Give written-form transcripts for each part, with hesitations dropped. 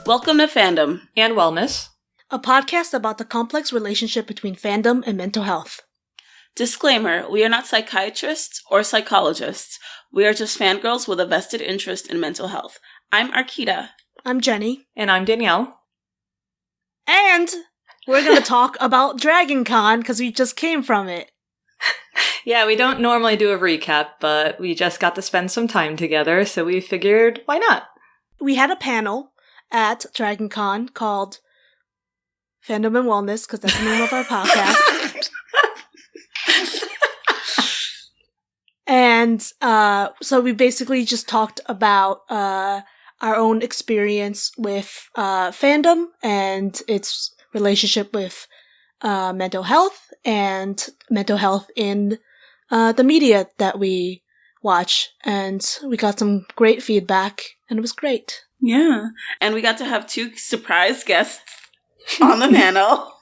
Welcome to Fandom and Wellness, a podcast about the complex relationship between fandom and mental health. Disclaimer, we are not psychiatrists or psychologists. We are just fangirls with a vested interest in mental health. I'm Arkeida. I'm Jenny. And I'm Danielle. And we're going to talk about Dragon Con because we just came from it. Yeah, we don't normally do a recap, but we just got to spend some time together, so we figured, why not? We had a panel at Dragon Con called Fandom and Wellness, because that's the name of our podcast. And so we basically just talked about our own experience with fandom and its relationship with mental health and mental health in the media that we watch. And we got some great feedback, and it was great. Yeah. And we got to have two surprise guests on the panel.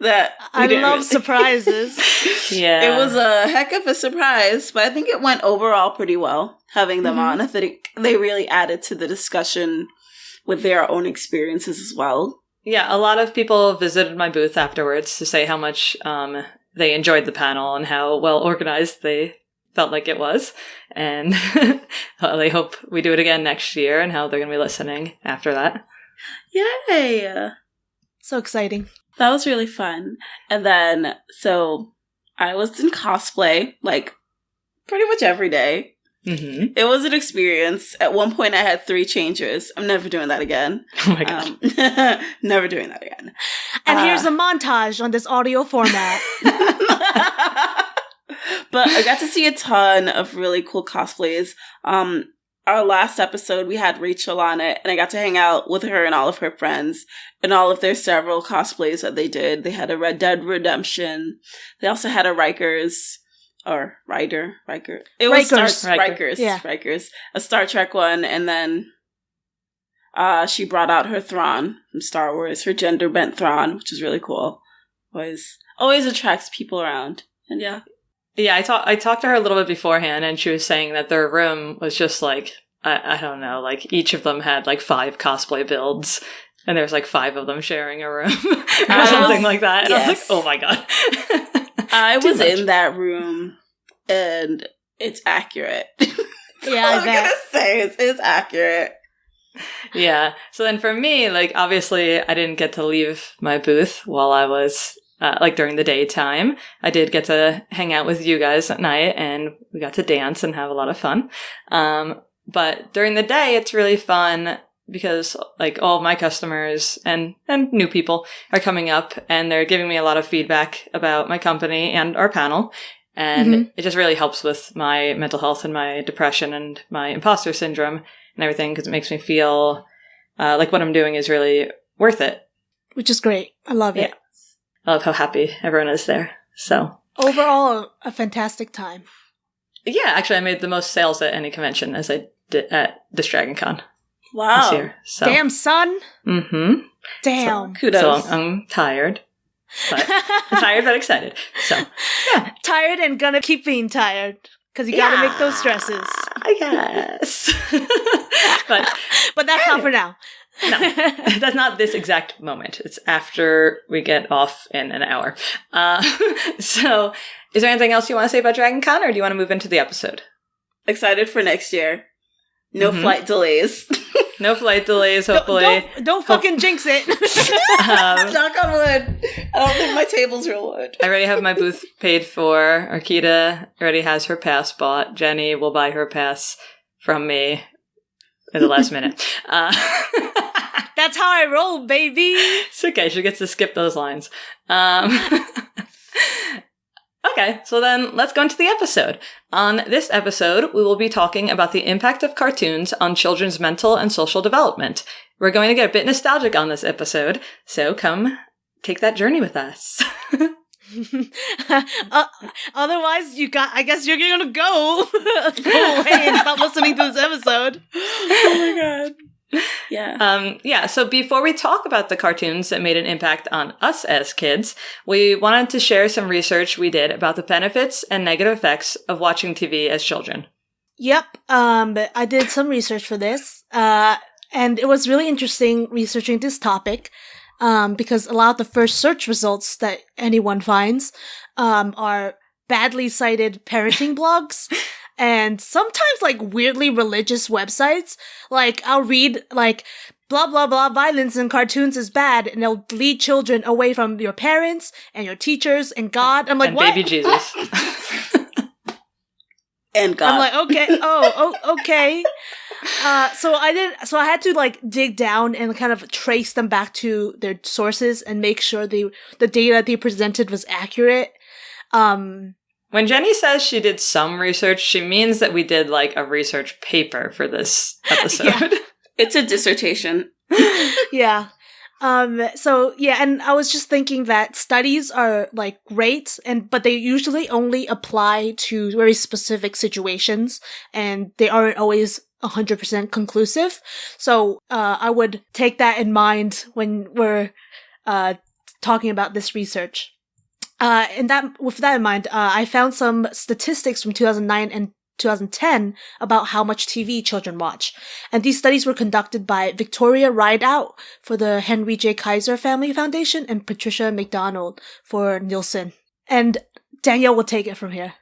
That I love surprises. Yeah. It was a heck of a surprise, but I think it went overall pretty well having them on. I think they really added to the discussion with their own experiences as well. Yeah, a lot of people visited my booth afterwards to say how much they enjoyed the panel and how well organized they felt like it was. And they hope we do it again next year and how they're going to be listening after that. Yay! So exciting. That was really fun. And then, so I was in cosplay, like, pretty much every day. Mm-hmm. It was an experience. At one point, I had 3 changes. I'm never doing that again. Oh my God. Never doing that again. And here's a montage on this audio format. But I got to see a ton of really cool cosplays. Our last episode, we had Rachel on it, and I got to hang out with her and all of her friends and all of their several cosplays that they did. They had a Red Dead Redemption. They also had a Rikers. Or Riker. It was Rikers. Yeah. Rikers. A Star Trek one, and then she brought out her Thrawn from Star Wars, her gender-bent Thrawn, which is really cool. Always attracts people around. And yeah. Yeah, I talked to her a little bit beforehand, and she was saying that their room was just like, I don't know, like each of them had like 5 cosplay builds, and there's like 5 of them sharing a room or something like that. And yes. I was like, oh my God. I was in that room, and it's accurate. Yeah, I'm gonna say it's accurate. Yeah. So then for me, like, obviously I didn't get to leave my booth while I was like during the daytime. I did get to hang out with you guys at night, and we got to dance and have a lot of fun. But during the day, it's really fun because like all of my customers and new people are coming up, and they're giving me a lot of feedback about my company and our panel. And it just really helps with my mental health and my depression and my imposter syndrome and everything, because it makes me feel like what I'm doing is really worth it. Which is great. I love it. I love how happy everyone is there. So overall, a fantastic time. Yeah, actually, I made the most sales at any convention as I did at this Dragon Con. Wow. This year, so. Damn, son. Mm-hmm. Damn. So, kudos. So I'm tired. But I'm tired but excited. So yeah. Tired and gonna keep being tired. Because you gotta make those stresses. I guess. but that's not for now. No, that's not this exact moment. It's after we get off in an hour. So, is there anything else you want to say about Dragon Con, or do you want to move into the episode? Excited for next year. No flight delays. No flight delays, hopefully. Don't fucking jinx it. Knock on wood. I don't think my table's real wood. I already have my booth paid for. Arkeida already has her pass bought. Jenny will buy her pass from me at the last minute. That's how I roll, baby. It's okay. She gets to skip those lines. Okay, so then let's go into the episode. On this episode, we will be talking about the impact of cartoons on children's mental and social development. We're going to get a bit nostalgic on this episode, so come take that journey with us. Otherwise, I guess you're gonna go away and stop listening to this episode. Oh my God. Yeah. So before we talk about the cartoons that made an impact on us as kids, we wanted to share some research we did about the benefits and negative effects of watching TV as children. Yep. I did some research for this. And it was really interesting researching this topic because a lot of the first search results that anyone finds are badly cited parenting blogs and sometimes like weirdly religious websites. Like I'll read like blah blah blah violence in cartoons is bad and they'll lead children away from your parents and your teachers and God. I'm like, and what? Baby Jesus. And God. I'm like, okay, okay. So I had to like dig down and kind of trace them back to their sources and make sure the data they presented was accurate. When Jenny says she did some research, she means that we did like a research paper for this episode. Yeah. It's a dissertation. Yeah. So yeah, and I was just thinking that studies are like great but they usually only apply to very specific situations and they aren't always 100% conclusive. So, I would take that in mind when we're, talking about this research. With that in mind, I found some statistics from 2009 and 2010 about how much TV children watch. And these studies were conducted by Victoria Rideout for the Henry J. Kaiser Family Foundation and Patricia McDonald for Nielsen. And Danielle will take it from here.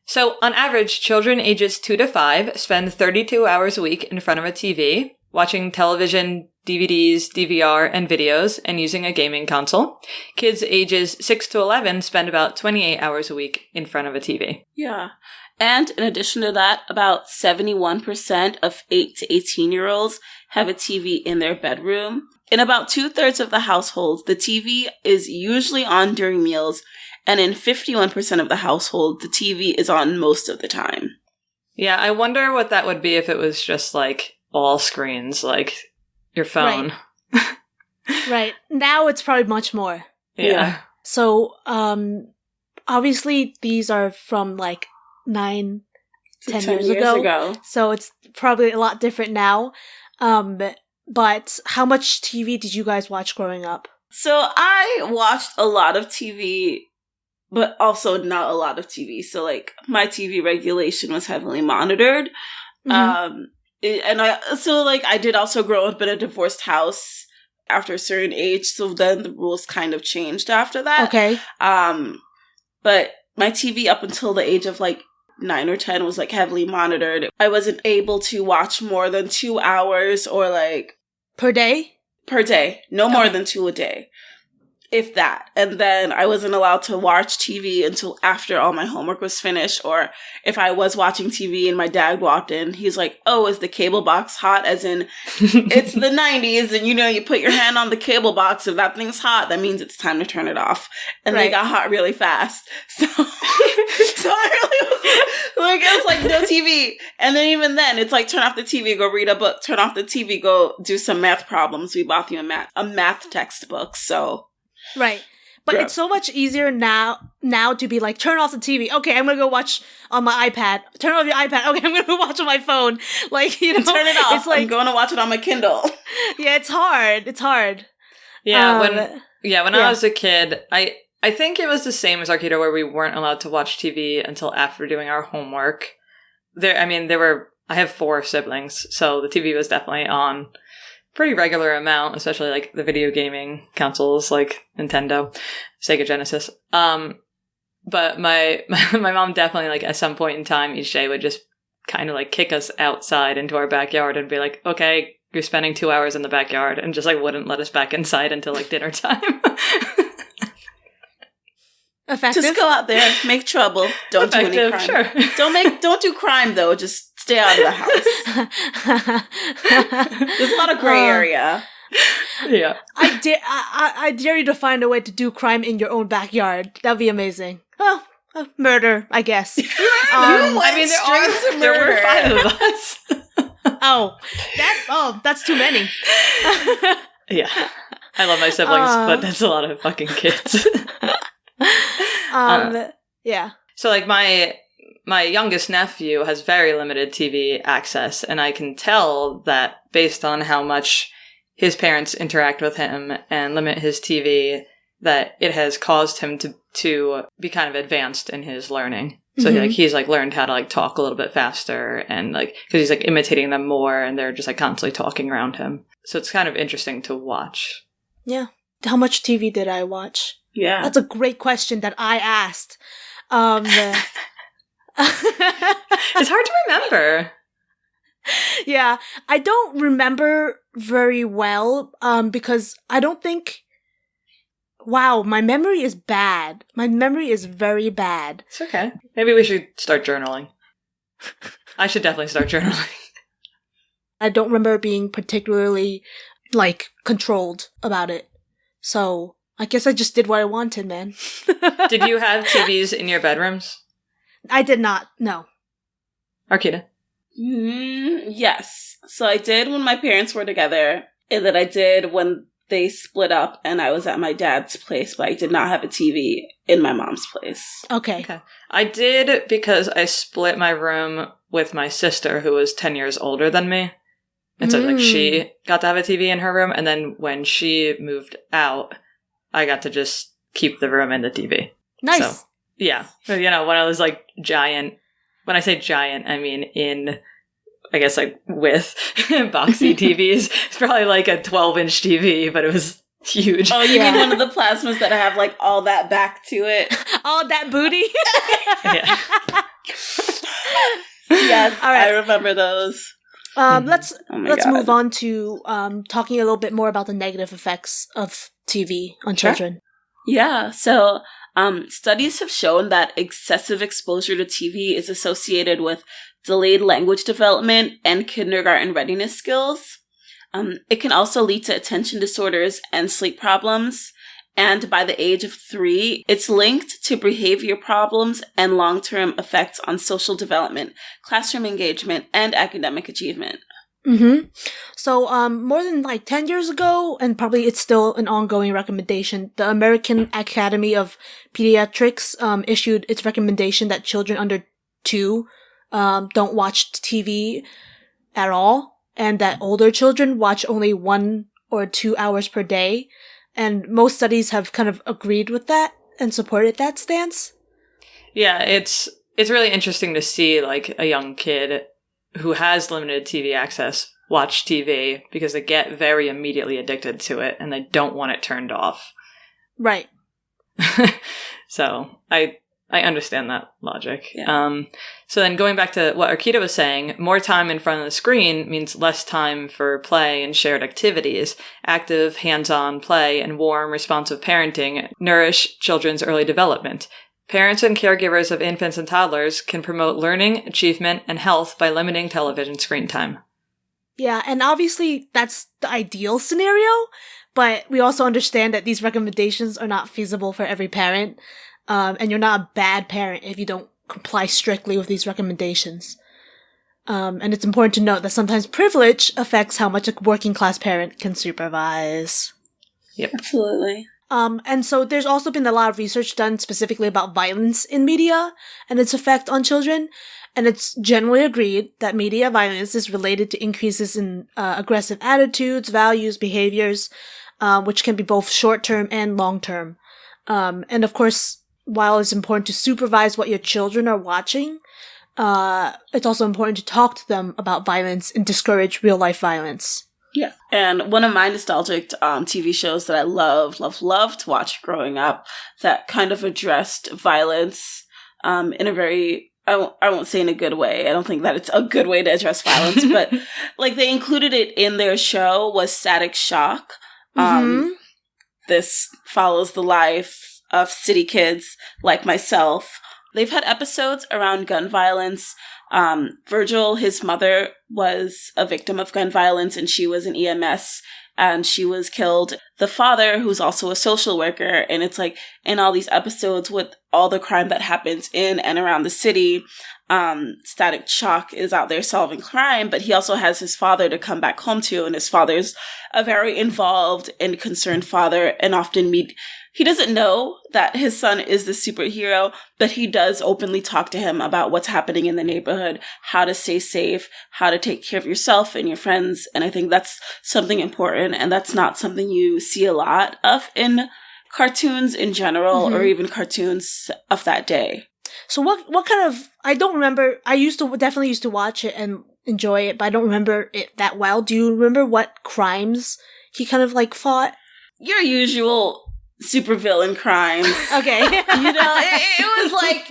So, on average, children ages 2 to 5 spend 32 hours a week in front of a TV, watching television, DVDs, DVR, and videos, and using a gaming console. Kids ages 6 to 11 spend about 28 hours a week in front of a TV. Yeah. And in addition to that, about 71% of 8 to 18-year-olds have a TV in their bedroom. In about 2/3 of the households, the TV is usually on during meals, and in 51% of the households, the TV is on most of the time. Yeah, I wonder what that would be if it was just like all screens, like your phone. Right. Right. Now it's probably much more. Yeah. So, obviously these are from like 9, 10 years ago. So it's probably a lot different now. But how much TV did you guys watch growing up? So I watched a lot of TV, but also not a lot of TV. So like my TV regulation was heavily monitored. Mm-hmm. I did also grow up in a divorced house after a certain age. So then the rules kind of changed after that. Okay. But my TV up until the age of like 9 or 10 was like heavily monitored. I wasn't able to watch more than 2 hours or like per day. No more than 2 a day. If that. And then I wasn't allowed to watch TV until after all my homework was finished. Or if I was watching TV and my dad walked in, he's like, oh, is the cable box hot? As in, it's the 90s and you put your hand on the cable box. If that thing's hot, that means it's time to turn it off. And They got hot really fast. So I really was like, it was like no TV. And then even then, it's like turn off the TV, go read a book. Turn off the TV, go do some math problems. We bought you a math textbook. So... Right. But It's so much easier now to be like, turn off the TV. Okay, I'm going to go watch on my iPad. Turn off your iPad. Okay, I'm going to go watch on my phone. Like, turn it off. It's like, I'm going to watch it on my Kindle. Yeah, it's hard. Yeah, when I was a kid, I think it was the same as Arkeida where we weren't allowed to watch TV until after doing our homework. I have 4 siblings, so the TV was definitely on pretty regular amount, especially like the video gaming consoles like Nintendo, Sega Genesis. But my mom definitely like at some point in time each day would just kind of like kick us outside into our backyard and be like, okay, you're spending 2 hours in the backyard, and just like wouldn't let us back inside until like dinner time. Effective. Just go out there, make trouble. Don't do any crime. Sure. Don't do crime though. Just stay out of the house. There's a lot of gray area. Yeah. I dare you to find a way to do crime in your own backyard. That'd be amazing. Oh, murder, I guess. There were 5 of us. That's too many. Yeah. I love my siblings, but that's a lot of fucking kids. Yeah. So like my youngest nephew has very limited TV access, and I can tell that based on how much his parents interact with him and limit his TV, that it has caused him to be kind of advanced in his learning. So he's like learned how to like talk a little bit faster, and like because he's like imitating them more, and they're just like constantly talking around him. So it's kind of interesting to watch. Yeah. How much TV did I watch? Yeah. That's a great question that I asked. It's hard to remember. Yeah, I don't remember very well because I don't think... Wow, my memory is bad. My memory is very bad. It's okay. Maybe we should start journaling. I should definitely start journaling. I don't remember being particularly, like, controlled about it. So, I guess I just did what I wanted, man. Did you have TVs in your bedrooms? I did not, no. Arkeida? Yes. So I did when my parents were together, and then I did when they split up and I was at my dad's place, but I did not have a TV in my mom's place. Okay. I did because I split my room with my sister, who was 10 years older than me. And so like she got to have a TV in her room, and then when she moved out, I got to just keep the room and the TV. Nice. So, yeah. You know, when I was like giant, when I say giant, I mean in... I guess like with boxy TVs. It's probably like a 12-inch TV, but it was huge. Oh, you mean one of the plasmas that have like all that back to it? All that booty? Yeah. Yes, all right. I remember those. Let's God. move on to talking a little bit more about the negative effects of TV on children. Yeah, so studies have shown that excessive exposure to TV is associated with delayed language development and kindergarten readiness skills. It can also lead to attention disorders and sleep problems. And by the age of 3, it's linked to behavior problems and long-term effects on social development, classroom engagement, and academic achievement. So, more than like 10 years ago, and probably it's still an ongoing recommendation, the American Academy of Pediatrics issued its recommendation that children under 2 don't watch TV at all, and that older children watch only 1 or 2 hours per day. And most studies have kind of agreed with that and supported that stance. Yeah, it's really interesting to see like a young kid who has limited TV access watch TV because they get very immediately addicted to it and they don't want it turned off. Right. So I understand that logic. Yeah. So then going back to what Arkeida was saying, more time in front of the screen means less time for play and shared activities. Active, hands-on play and warm, responsive parenting nourish children's early development. Parents and caregivers of infants and toddlers can promote learning, achievement, and health by limiting television screen time. Yeah, and obviously that's the ideal scenario, but we also understand that these recommendations are not feasible for every parent. And you're not a bad parent if you don't comply strictly with these recommendations. And it's important to note that sometimes privilege affects how much a working class parent can supervise. Yep. Absolutely. And so there's also been a lot of research done specifically about violence in media and its effect on children. And it's generally agreed that media violence is related to increases in aggressive attitudes, values, behaviors, which can be both short-term and long-term. And of course, while it's important to supervise what your children are watching, it's also important to talk to them about violence and discourage real-life violence. Yeah. And one of my nostalgic TV shows that I loved to watch growing up that kind of addressed violence in a very, I won't say in a good way. I don't think that it's a good way to address violence, but like they included it in their show was Static Shock. This follows the life of city kids like myself. They've had episodes around gun violence. Virgil, his mother, was a victim of gun violence and she was an EMS and she was killed. The father, who's also a social worker, and it's like in all these episodes with all the crime that happens in and around the city, Static Shock is out there solving crime, but he also has his father to come back home to, and his father's a very involved and concerned father, and often he doesn't know that his son is the superhero, but he does openly talk to him about what's happening in the neighborhood, how to stay safe, how to take care of yourself and your friends. And I think that's something important, and that's not something you see a lot of in cartoons in general or even cartoons of that day. So what kind of, I don't remember, definitely used to watch it and enjoy it, but I don't remember it that well. Do you remember what crimes he kind of like fought? Your usual supervillain crimes. Okay. It was like,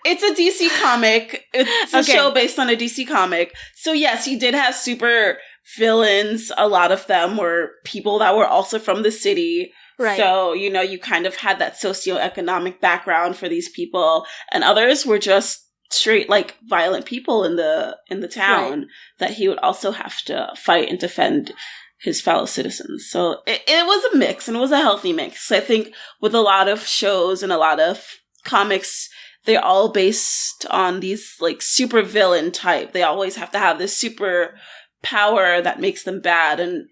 it's a DC comic. It's a show based on a DC comic. So yes, he did have super villains. A lot of them were people that were also from the city. Right. So, you kind of had that socioeconomic background for these people. And others were just straight, like, violent people in the town that he would also have to fight and defend his fellow citizens. So it was a mix, and it was a healthy mix. I think with a lot of shows and a lot of comics, they're all based on these, like, super villain type. They always have to have this super power that makes them bad, and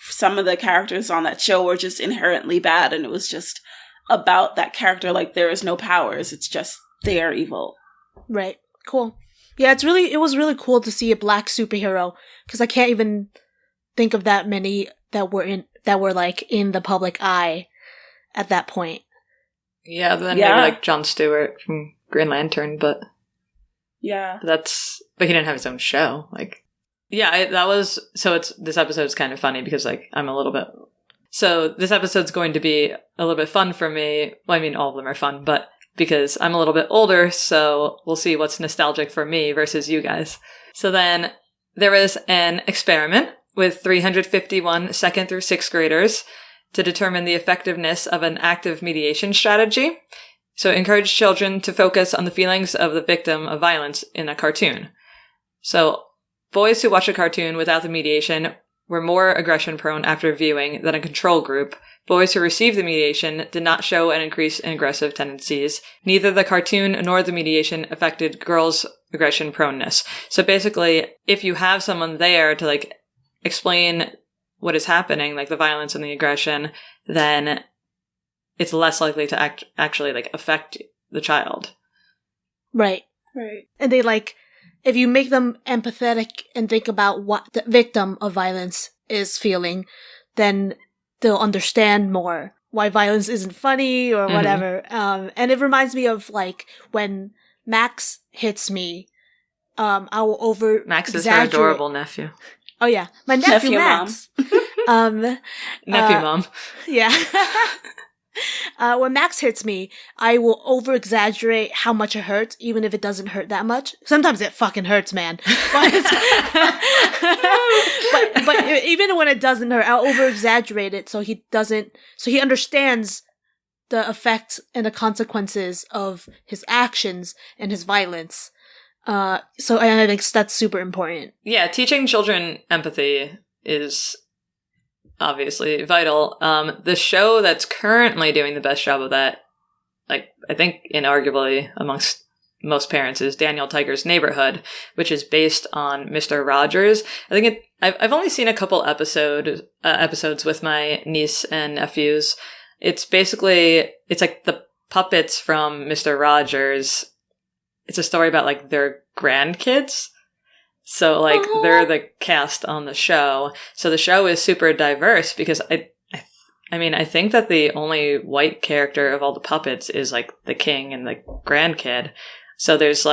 some of the characters on that show were just inherently bad, and it was just about that character, like, there is no powers, it's just they are evil. Right. Cool. Yeah, it was really cool to see a black superhero, because I can't even think of that many that were like in the public eye at that point. Yeah, then maybe like Jon Stewart from Green Lantern, but but he didn't have his own show, like. Yeah, this episode's kind of funny because, like, so this episode's going to be a little bit fun for me. Well, I mean, all of them are fun, but because I'm a little bit older, so we'll see what's nostalgic for me versus you guys. So then there was an experiment with 351 second through sixth graders to determine the effectiveness of an active mediation strategy. So encourage children to focus on the feelings of the victim of violence in a cartoon. So boys who watched a cartoon without the mediation were more aggression-prone after viewing than a control group. Boys who received the mediation did not show an increase in aggressive tendencies. Neither the cartoon nor the mediation affected girls' aggression-proneness. So basically, if you have someone there to, like, explain what is happening, like the violence and the aggression, then it's less likely to actually, like, affect the child. Right. And they, like, if you make them empathetic and think about what the victim of violence is feeling, then they'll understand more why violence isn't funny or whatever. And it reminds me of, like, when Max hits me, I will over Max is her adorable nephew. Oh yeah, my nephew Max. Nephew mom. Yeah. When Max hits me, I will over-exaggerate how much it hurts, even if it doesn't hurt that much. Sometimes it fucking hurts, man. But even when it doesn't hurt, I'll over-exaggerate it so he understands the effects and the consequences of his actions and his violence. So I think that's super important. Yeah, teaching children empathy is obviously vital. The show that's currently doing the best job of that, like, I think inarguably amongst most parents, is Danielle Tiger's Neighborhood, which is based on Mr. Rogers. I think I've only seen a couple episodes with my niece and nephews. It's like the puppets from Mr. Rogers. It's a story about, like, their grandkids. So, like, they're the cast on the show. So the show is super diverse because I think that the only white character of all the puppets is, like, the king and the grandkid. So there's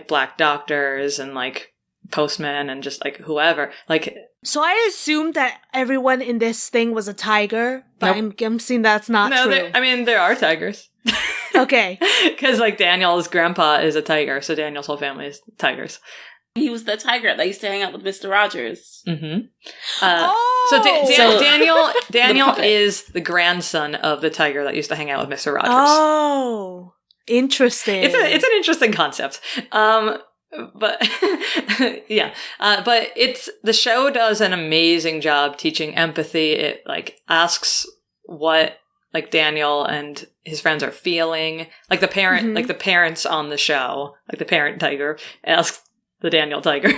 black doctors and, like, postmen and just, like, whoever. Like, so I assumed that everyone in this thing was a tiger, but nope. I'm seeing that's not true. There are tigers. Okay. Because, like, Daniel's grandpa is a tiger, so Daniel's whole family is tigers. He was the tiger that used to hang out with Mr. Rogers. Mm-hmm. So Daniel is the grandson of the tiger that used to hang out with Mr. Rogers. Oh, interesting. It's an interesting concept. But yeah, but the show does an amazing job teaching empathy. It, like, asks what, like, Daniel and his friends are feeling. Like, the parent, like, the parents on the show, like, the parent tiger asks the Daniel tiger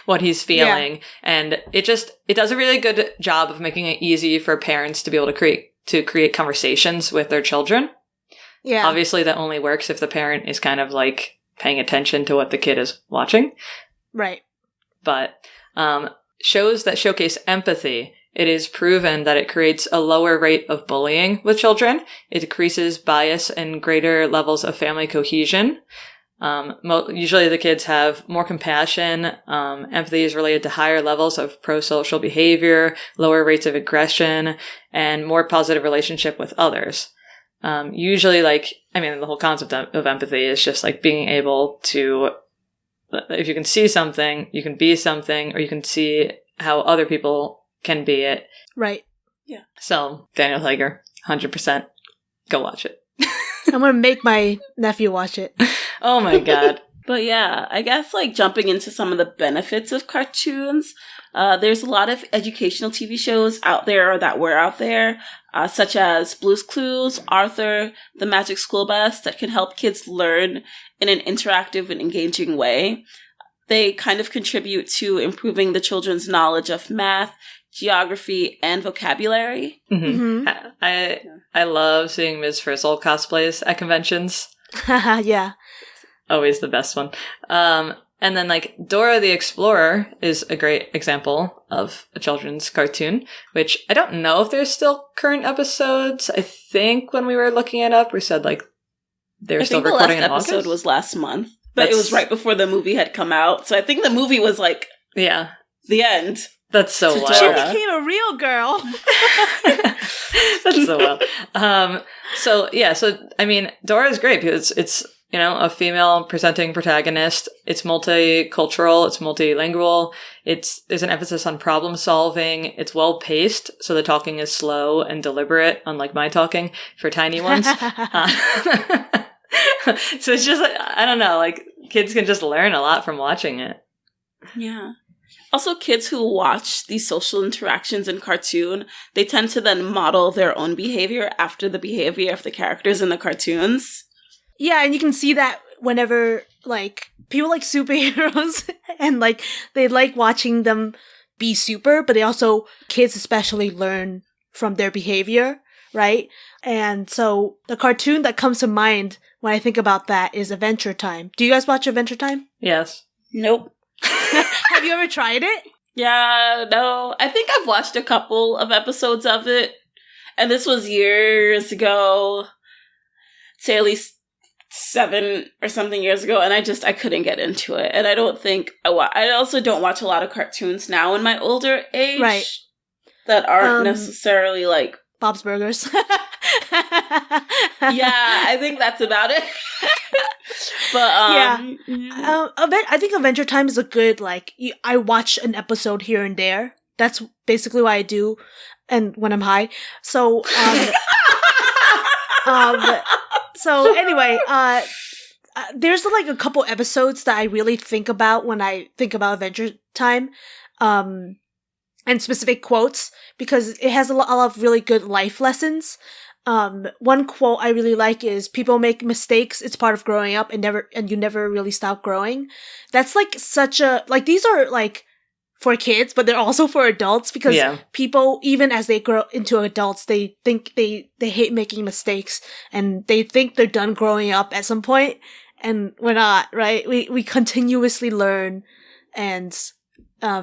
what he's feeling. Yeah. And it does a really good job of making it easy for parents to be able to create conversations with their children. Yeah. Obviously that only works if the parent is kind of, like, paying attention to what the kid is watching. Right. But shows that showcase empathy it is proven that it creates a lower rate of bullying with children. It decreases bias and greater levels of family cohesion. Usually the kids have more compassion. Empathy is related to higher levels of pro-social behavior, lower rates of aggression, and more positive relationship with others. Usually, the whole concept of empathy is just like being able to, if you can see something, you can be something, or you can see how other people can be it. Right. Yeah. So, Daniel Tiger, 100%. Go watch it. I'm going to make my nephew watch it. Oh my god. But yeah, I guess like jumping into some of the benefits of cartoons, there's a lot of educational TV shows out there that were out there, such as Blue's Clues, Arthur, The Magic School Bus, that can help kids learn in an interactive and engaging way. They kind of contribute to improving the children's knowledge of math, geography, and vocabulary. Mm-hmm. I love seeing Ms. Frizzle cosplays at conventions. Yeah. Always the best one. And then like Dora the Explorer is a great example of a children's cartoon, which I don't know if there's still current episodes. I think when we were looking it up, we said like they're still recording in August. The last episode was last month, but it was right before the movie had come out. So I think the movie was like the end. That's so wild. She became a real girl. That's so wild. So I mean, Dora is great because it's a female presenting protagonist. It's multicultural. It's multilingual. There's an emphasis on problem solving. It's well paced, so the talking is slow and deliberate, unlike my talking for tiny ones. So it's just, I don't know, like kids can just learn a lot from watching it. Yeah. Also, kids who watch these social interactions in cartoon, they tend to then model their own behavior after the behavior of the characters in the cartoons. Yeah, and you can see that whenever, like, people like superheroes, and, like, they like watching them be super, but kids especially learn from their behavior, right? And so, the cartoon that comes to mind when I think about that is Adventure Time. Do you guys watch Adventure Time? Yes. Nope. Have you ever tried it? Yeah, no. I think I've watched a couple of episodes of it, and this was years ago. Say at least 7 or something years ago, and I couldn't get into it. And I don't think I also don't watch a lot of cartoons now in my older age, right, that aren't necessarily like Bob's Burgers. Yeah, I think that's about it. But I think Adventure Time is a good, like, I watch an episode here and there. That's basically what I do, and when I'm high. So so anyway, there's like a couple episodes that I really think about when I think about Adventure Time, and specific quotes, because it has a lot of really good life lessons. One quote I really like is, "People make mistakes. It's part of growing up, and you never really stop growing." That's like such a, like, these are like for kids, but they're also for adults, because people, even as they grow into adults, they think they hate making mistakes, and they think they're done growing up at some point, and we're not, right? We continuously learn and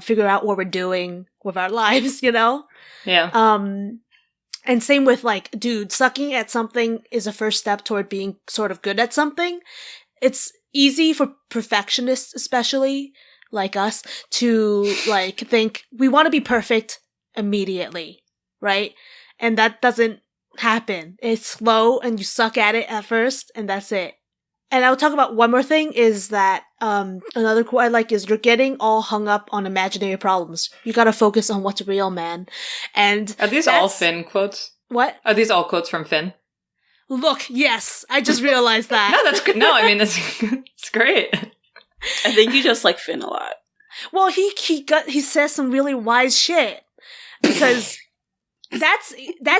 figure out what we're doing with our lives, Yeah. And same with, like, dude, sucking at something is a first step toward being sort of good at something. It's easy for perfectionists, especially like us, to, like, think we want to be perfect immediately, right? And that doesn't happen. It's slow, and you suck at it at first, and that's it. And I'll talk about one more thing, is that another quote I like is, "You're getting all hung up on imaginary problems. You gotta focus on what's real, man." And are these all Finn quotes? What? Are these all quotes from Finn? Look, yes, I just realized that. No, that's good. No, I mean, it's great. I think you just like Finn a lot. Well, he says some really wise shit, because that's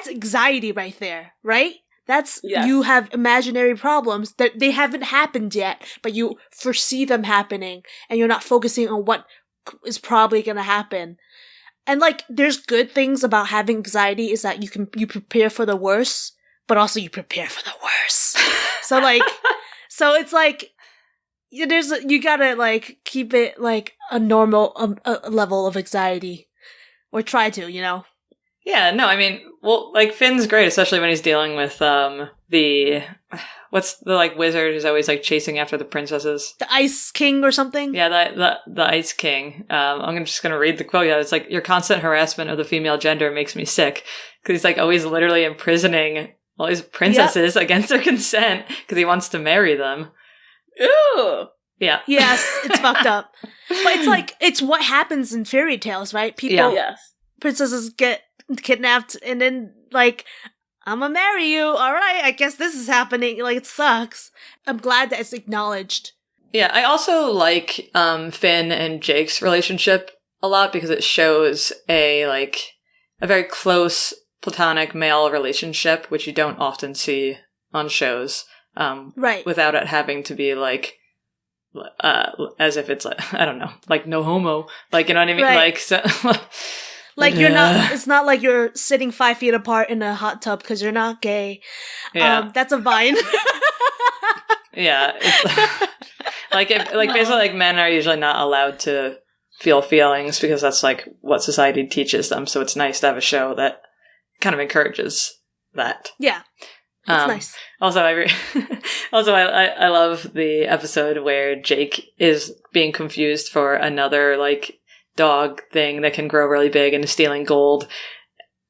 anxiety right there, right? That's, you have imaginary problems that they haven't happened yet, but you foresee them happening, and you're not focusing on what is probably going to happen. And, like, there's good things about having anxiety, is that you prepare for the worst, but also you prepare for the worst. So, like, so it's like, you gotta, like, keep it, like, a normal a level of anxiety, or try to, Yeah, no, I mean, well, like, Finn's great, especially when he's dealing with, what's the, like, wizard who's always, like, chasing after the princesses? The Ice King or something? Yeah, the Ice King. I'm just gonna read the quote. Yeah, it's like, your constant harassment of the female gender makes me sick. Because he's, like, always literally imprisoning all these princesses against their consent because he wants to marry them. Ooh. Yeah. Yes, it's fucked up. But it's like, it's what happens in fairy tales, right? People, Yes. princesses get kidnapped and then, like, I'm gonna marry you. All right, I guess this is happening. Like, it sucks. I'm glad that it's acknowledged. Yeah, I also like Finn and Jake's relationship a lot because it shows a very close platonic male relationship, which you don't often see on shows. Right. Without it having to be like, as if it's like, I don't know, like no homo. Like, you know what I mean? Right. Like, so. Like, you're not, it's not like you're sitting 5 feet apart in a hot tub because you're not gay. Yeah. That's a Vine. Yeah. It's, basically, like, men are usually not allowed to feel feelings because that's, like, what society teaches them. So it's nice to have a show that kind of encourages that. Yeah. It's nice. Also, I love the episode where Jake is being confused for another, like, dog thing that can grow really big and is stealing gold.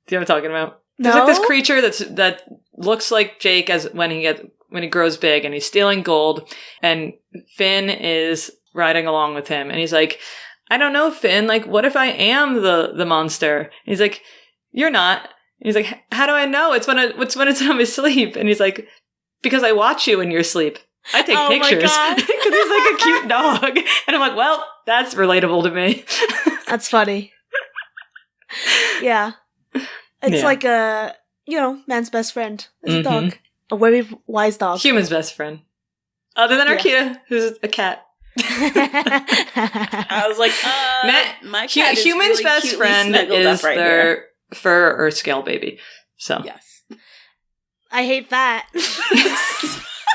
Do you know what I'm talking about? No? There's like this creature that looks like Jake as when he grows big, and he's stealing gold, and Finn is riding along with him, and he's like, I don't know, Finn, like, what if I am the monster? And he's like, you're not. And he's like, how do I know? It's when it's in my sleep. And he's like, because I watch you in your sleep. I take pictures. Because he's like a cute dog. And I'm like, well, that's relatable to me. That's funny. Yeah. It's like a, man's best friend is a dog. A very wise dog. Human's best friend. Other than Arkeida, who's a cat. I was like, my cat is human's really best cutely friend snuggled is up right their here. fur or scale baby. So Yes. I hate that.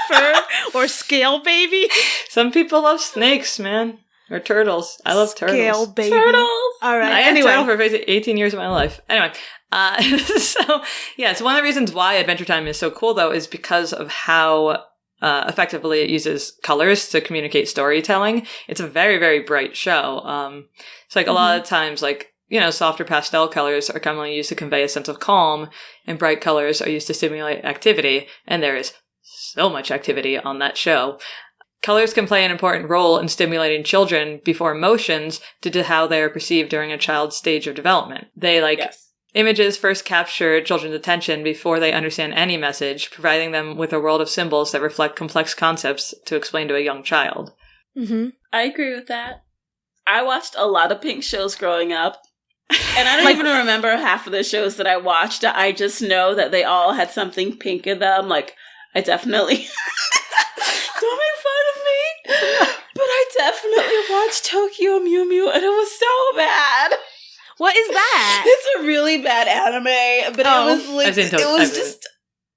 Fur or scale baby? some people love snakes, man. Or turtles. I love turtles. Scale baby. Turtles. All right. I had a Anyway. turtle for 18 years of my life. Anyway, so one of the reasons why Adventure Time is so cool, though, is because of how effectively it uses colors to communicate storytelling. It's a very, very bright show. It's like a lot of times, like, softer pastel colors are commonly used to convey a sense of calm, and bright colors are used to stimulate activity, and there is so much activity on that show. Colors can play an important role in stimulating children before emotions due to how they are perceived during a child's stage of development. They, images first capture children's attention before they understand any message, providing them with a world of symbols that reflect complex concepts to explain to a young child. Mm-hmm. I agree with that. I watched a lot of pink shows growing up, and I don't even remember half of the shows that I watched. I just know that they all had something pink in them. Like, I definitely... Don't make fun of me! But I definitely watched Tokyo Mew Mew, and it was so bad! What is that? It's a really bad anime, but it was like...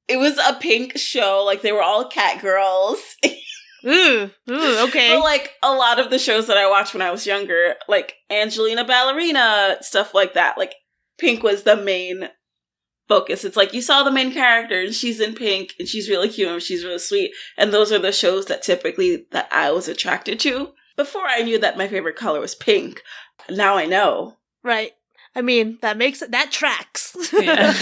It was a pink show. Like, they were all cat girls. Ooh, okay. But, like, a lot of the shows that I watched when I was younger, like Angelina Ballerina, stuff like that, like, pink was the main focus. It's like, you saw the main character, and she's in pink, and she's really cute, and she's really sweet, and those are the shows that typically that I was attracted to. Before I knew that my favorite color was pink. Now I know. Right. I mean, that tracks. Yeah.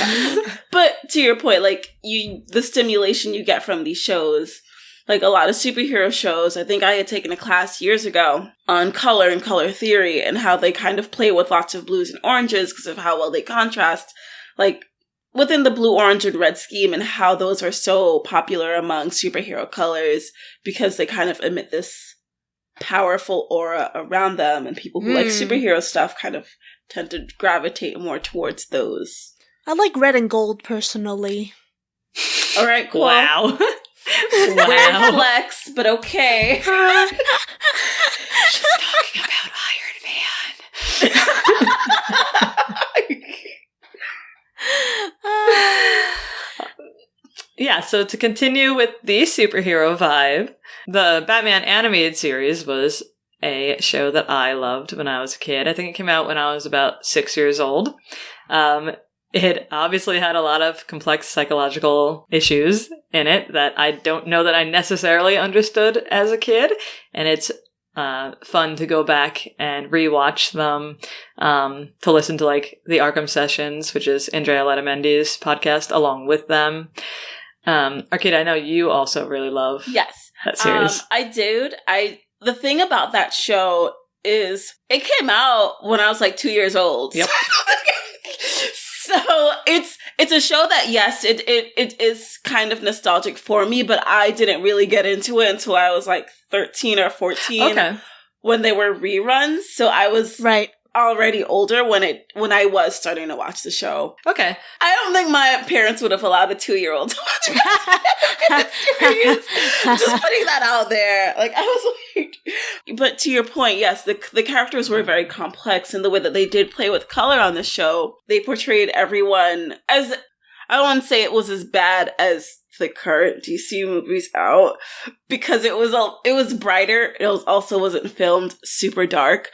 But to your point, like, the stimulation you get from these shows, like a lot of superhero shows, I think I had taken a class years ago on color and color theory and how they kind of play with lots of blues and oranges because of how well they contrast, like, within the blue, orange, and red scheme, and how those are so popular among superhero colors because they kind of emit this powerful aura around them, and people who like superhero stuff kind of tend to gravitate more towards those. I like red and gold, personally. All right, cool. Wow. Weird flex, but okay. She's talking about Iron Man. Yeah, so to continue with the superhero vibe, the Batman animated series was a show that I loved when I was a kid. I think it came out when I was about 6 years old. It obviously had a lot of complex psychological issues in it that I don't know that I necessarily understood as a kid. And it's fun to go back and rewatch them, to listen to like the Arkham Sessions, which is Andrea Letamendi's podcast, along with them. Arkeida, I know you also really love that series. I did. The thing about that show is it came out when I was like 2 years old. Yep. So it's a show that, yes, it is kind of nostalgic for me, but I didn't really get into it until I was like 13 or 14 when they were reruns. So I was already older when I was starting to watch the show. Okay. I don't think my parents would have allowed a 2-year-old to watch series. Just putting that out there. Like, I was like, but to your point, yes, the characters were very complex in the way that they did play with color on the show. They portrayed everyone as, I don't want to say it was as bad as the current DC movies out, because it was brighter. It also wasn't filmed super dark.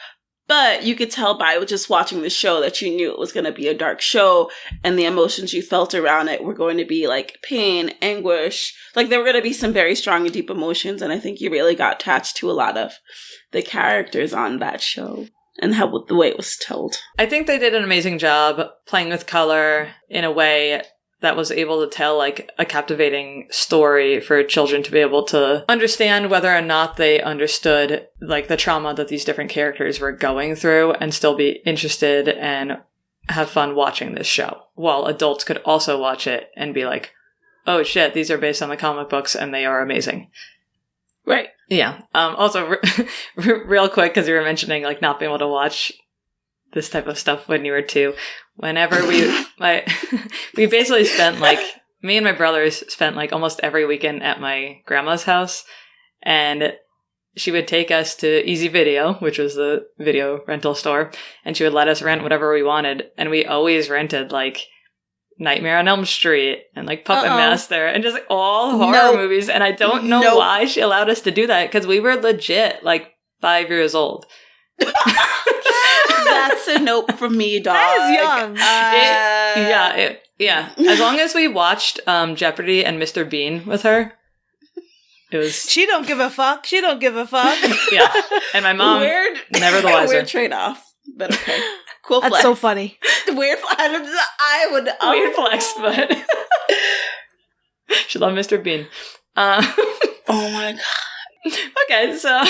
But you could tell by just watching the show that you knew it was going to be a dark show, and the emotions you felt around it were going to be like pain, anguish. Like, there were going to be some very strong and deep emotions, and I think you really got attached to a lot of the characters on that show and the way it was told. I think they did an amazing job playing with color in a way that was able to tell like a captivating story for children to be able to understand whether or not they understood like the trauma that these different characters were going through, and still be interested and have fun watching this show, while adults could also watch it and be like, oh shit, these are based on the comic books and they are amazing. Right. Yeah. Also, real quick, because you were mentioning like not being able to watch this type of stuff when you were 2. Whenever we basically spent like, me and my brothers spent like almost every weekend at my grandma's house, and she would take us to Easy Video, which was the video rental store, and she would let us rent whatever we wanted, and we always rented like Nightmare on Elm Street and like Puppet Master and just like all horror movies, and I don't know why she allowed us to do that, because we were legit like 5 years old. That's a nope from me, dog. That is Yeah. young. As long as we watched Jeopardy and Mr. Bean with her, it was. She don't give a fuck. She don't give a fuck. Yeah, and my mom never the wiser. Weird trade off, but okay. Cool flex. That's so funny. Weird. I would weird flex, but she loved Mr. Bean. Oh my god. Okay, so.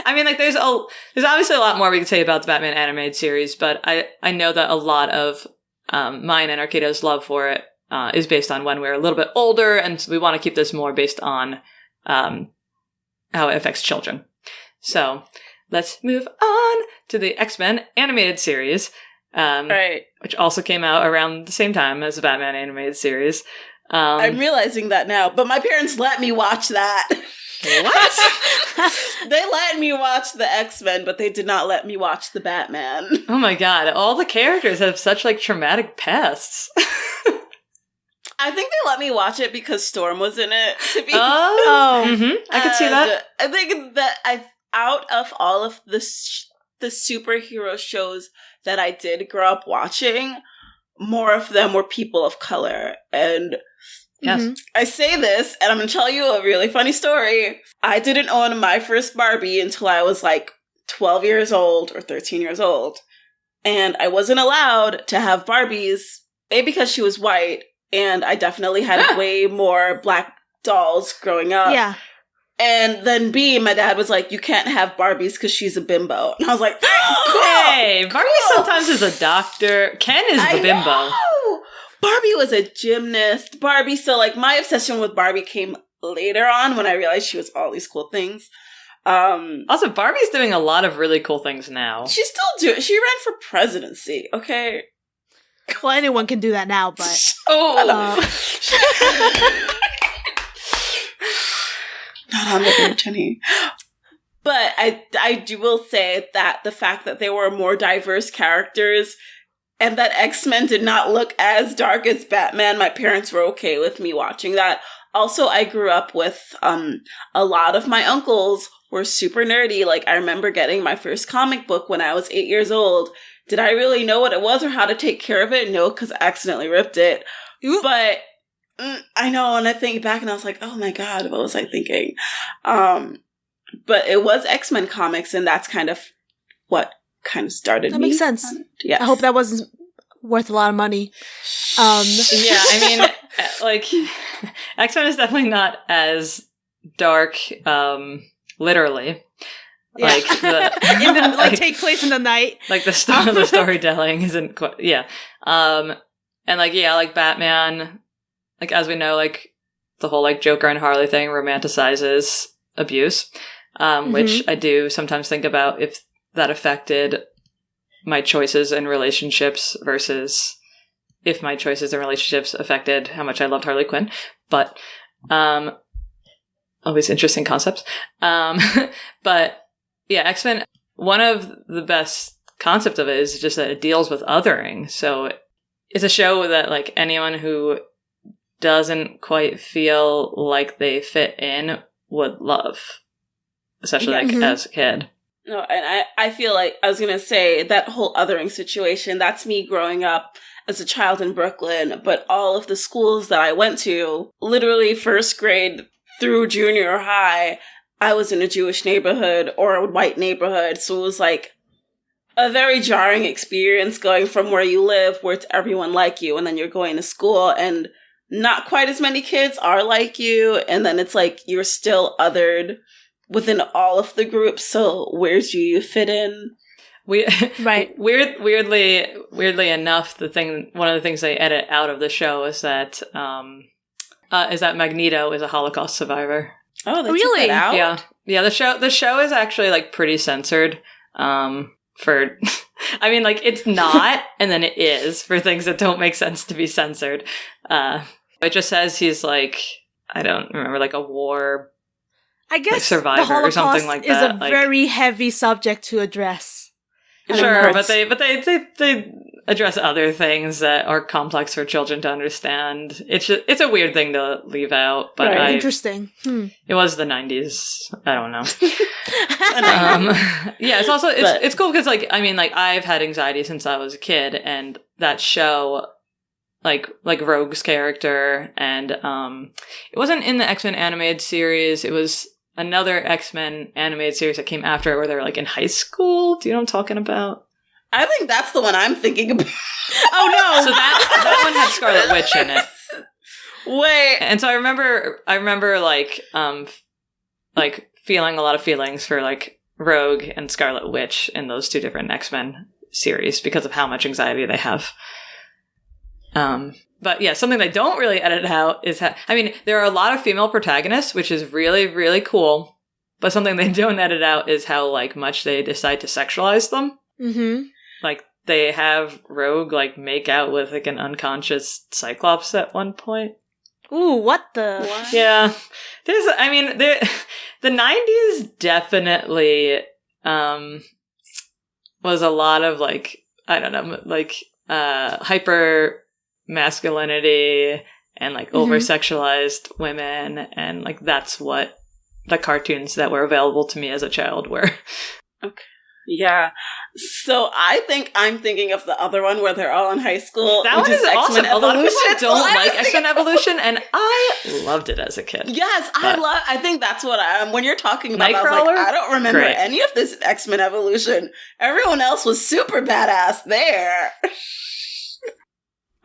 I mean, like, there's obviously a lot more we could say about the Batman animated series, but I know that a lot of mine and Arkeida's love for it is based on when we're a little bit older, and so we want to keep this more based on how it affects children. So let's move on to the X-Men animated series, which also came out around the same time as the Batman animated series. I'm realizing that now, but my parents let me watch that. What? They let me watch the X-Men, but they did not let me watch the Batman. Oh my god, all the characters have such like traumatic pasts. I think they let me watch it because Storm was in it. I could see that. I think that out of all of the superhero shows that I did grow up watching, more of them were people of color. And yes, I say this, and I'm going to tell you a really funny story. I didn't own my first Barbie until I was like 12 years old or 13 years old. And I wasn't allowed to have Barbies, A, because she was white, and I definitely had way more black dolls growing up. Yeah. And then B, my dad was like, you can't have Barbies because she's a bimbo. And I was like, hey, Barbie sometimes is a doctor. Ken is the bimbo. Know. Barbie was a gymnast. Barbie, so like my obsession with Barbie came later on when I realized she was all these cool things. Also, Barbie's doing a lot of really cool things now. She's still doing. She ran for presidency. Okay. Well, anyone can do that now, but not on the air, Jenny. But I will say that the fact that there were more diverse characters and that X-Men did not look as dark as Batman, my parents were okay with me watching that. Also, I grew up with a lot of my uncles were super nerdy. Like, I remember getting my first comic book when I was 8 years old. Did I really know what it was or how to take care of it? No, because I accidentally ripped it. Oop. But I know, and I think back and I was like, oh my God, what was I thinking? But it was X-Men comics, and that's kind of what kind of started that me. Makes sense. Yeah. I hope that wasn't worth a lot of money. Yeah, I mean, like, X-Men is definitely not as dark, literally. Yeah. Like, even like take place in the night. Like, the storytelling isn't quite, yeah. And, like, yeah, like, Batman, like, as we know, like, the whole, like, Joker and Harley thing romanticizes abuse, which I do sometimes think about if that affected my choices in relationships versus if my choices in relationships affected how much I loved Harley Quinn. But, always interesting concepts. But, yeah, X-Men, one of the best concepts of it is just that it deals with othering. So it's a show that, like, anyone who doesn't quite feel like they fit in would love, especially like as a kid. No, and I feel like I was going to say that whole othering situation, that's me growing up as a child in Brooklyn, but all of the schools that I went to, literally first grade through junior high, I was in a Jewish neighborhood or a white neighborhood. So it was like a very jarring experience going from where you live, where it's everyone like you, and then you're going to school and not quite as many kids are like you, and then it's like you're still othered within all of the groups, so where do you fit in? Right. Weirdly enough, one of the things they edit out of the show is that Magneto is a Holocaust survivor. Oh, they really? took that out? Yeah. The show is actually like pretty censored. For, I mean, like, it's not, and then it is for things that don't make sense to be censored. It just says he's like, I don't remember, like a war, I guess, like, survivor the Holocaust or something like that. Is a like, very heavy subject to address. Sure, but they address other things that are complex for children to understand. It's a weird thing to leave out, but right. Interesting. It was the 90s. I don't know. Yeah, it's also it's cool because, like, I mean, like, I've had anxiety since I was a kid, and that show, like Rogue's character, and it wasn't in the X-Men animated series. It was another X-Men animated series that came after, where they were like in high school. Do you know what I'm talking about? I think that's the one I'm thinking about. Oh no! So that one had Scarlet Witch in it. Wait. And so I remember like feeling a lot of feelings for like Rogue and Scarlet Witch in those two different X-Men series because of how much anxiety they have. But yeah, something they don't really edit out is I mean, there are a lot of female protagonists, which is really, really cool. But something they don't edit out is how, like, much they decide to sexualize them. Mm-hmm. Like, they have Rogue, like, make out with, like, an unconscious Cyclops at one point. Ooh, what the? What? Yeah. The 90s definitely, was a lot of, like, I don't know, like, hyper masculinity and, like, over-sexualized women, and, like, that's what the cartoons that were available to me as a child were. Okay. Yeah. So I think I'm thinking of the other one where they're all in high school. That one is awesome. A lot of people don't like like X-Men Evolution, and I loved it as a kid. Yes, I think that's what when you're talking about, Nightcrawler? I was like, I don't remember Great. any of this X-Men Evolution. Everyone else was super badass there.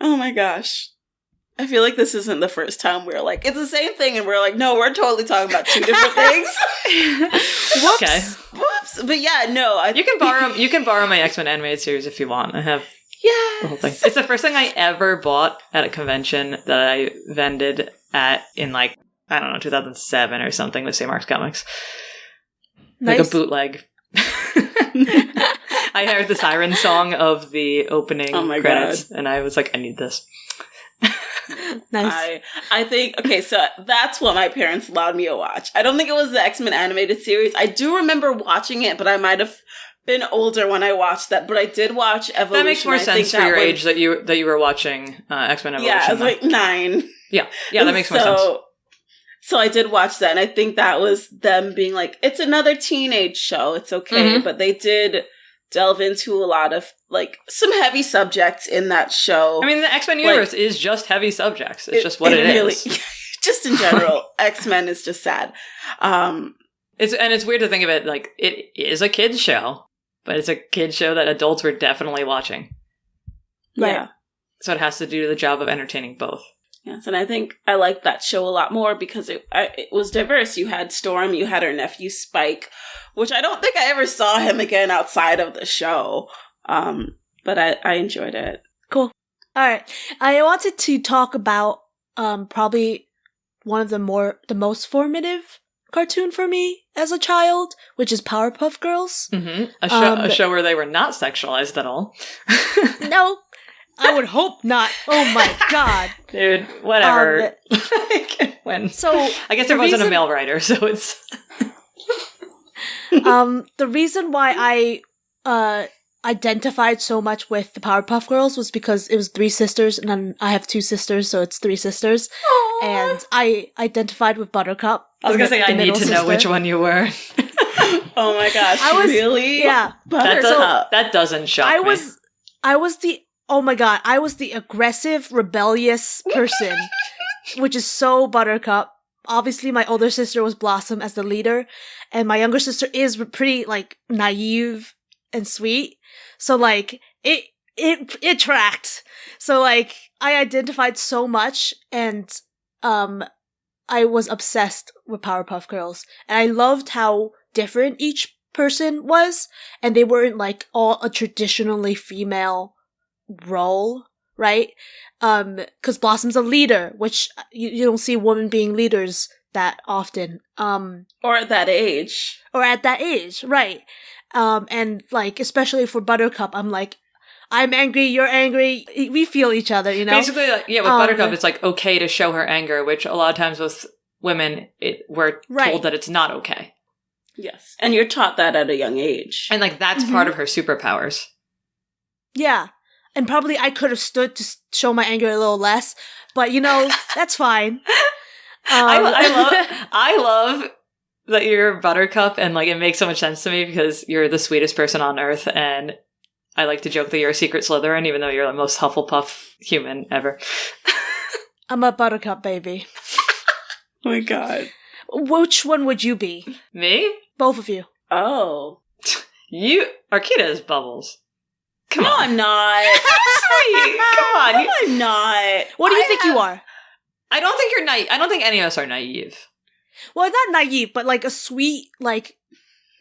Oh my gosh. I feel like this isn't the first time we're like, it's the same thing, and we're like, no, we're totally talking about two different things. Whoops. Okay. Whoops. But yeah, no. You can borrow my X-Men animated series if you want. I have the whole thing. It's the first thing I ever bought at a convention that I vended at in, like, I don't know, 2007 or something with St. Mark's Comics. Nice. Like a bootleg. I heard the siren song of the opening credits, and I was like, I need this. Nice. I think, okay, so that's what my parents allowed me to watch. I don't think it was the X-Men animated series. I do remember watching it, but I might have been older when I watched that. But I did watch Evolution. That makes more sense for your age that you were watching X-Men Evolution. Yeah, I was like 9. Yeah, that makes more sense. So I did watch that, and I think that was them being like, it's another teenage show, it's okay. But they did delve into a lot of, like, some heavy subjects in that show. I mean, the X-Men universe is just heavy subjects. It's just what it is. Just in general, X-Men is just sad. It's weird to think of it like it is a kid's show, but it's a kid's show that adults were definitely watching. Right. Yeah. So it has to do the job of entertaining both. Yes, and I think I liked that show a lot more because it was diverse. You had Storm, you had her nephew Spike, which I don't think I ever saw him again outside of the show. But I enjoyed it. Cool. All right. I wanted to talk about probably one of the most formative cartoon for me as a child, which is Powerpuff Girls. Mm-hmm. A show where they were not sexualized at all. No. I would hope not. Oh my god. Dude, whatever. So I guess there wasn't a male writer, so it's the reason why I identified so much with the Powerpuff Girls was because it was 3 sisters, and then I have 2 sisters, so it's 3 sisters. Aww. And I identified with Buttercup. I was gonna say I need to know which one you were. Oh my gosh, really? Yeah. That doesn't shock me. I was the aggressive, rebellious person, which is so Buttercup. Obviously, my older sister was Blossom as the leader, and my younger sister is pretty, like, naive and sweet. So, like, it tracked. So, like, I identified so much, and I was obsessed with Powerpuff Girls. And I loved how different each person was, and they weren't, like, all a traditionally female role, right? Because Blossom's a leader, which you don't see women being leaders that often. Or at that age, right? And, like, especially for Buttercup, I'm like, I'm angry, you're angry. We feel each other, you know. Basically, like, yeah. With Buttercup, it's like okay to show her anger, which a lot of times with women, we're told that it's not okay. Yes, and you're taught that at a young age, and like that's part of her superpowers. Yeah. And probably I could have stood to show my anger a little less, but, you know, that's fine. I love that you're Buttercup, and, like, it makes so much sense to me because you're the sweetest person on earth, and I like to joke that you're a secret Slytherin, even though you're the most Hufflepuff human ever. I'm a Buttercup baby. Oh my god. Which one would you be? Me? Both of you. Oh. Arkeida is Bubbles. Come on. I'm not. Come on. No, I'm not. What do you think you are? I don't think you're naive. I don't think any of us are naive. Well, not naive, but like a sweet, like,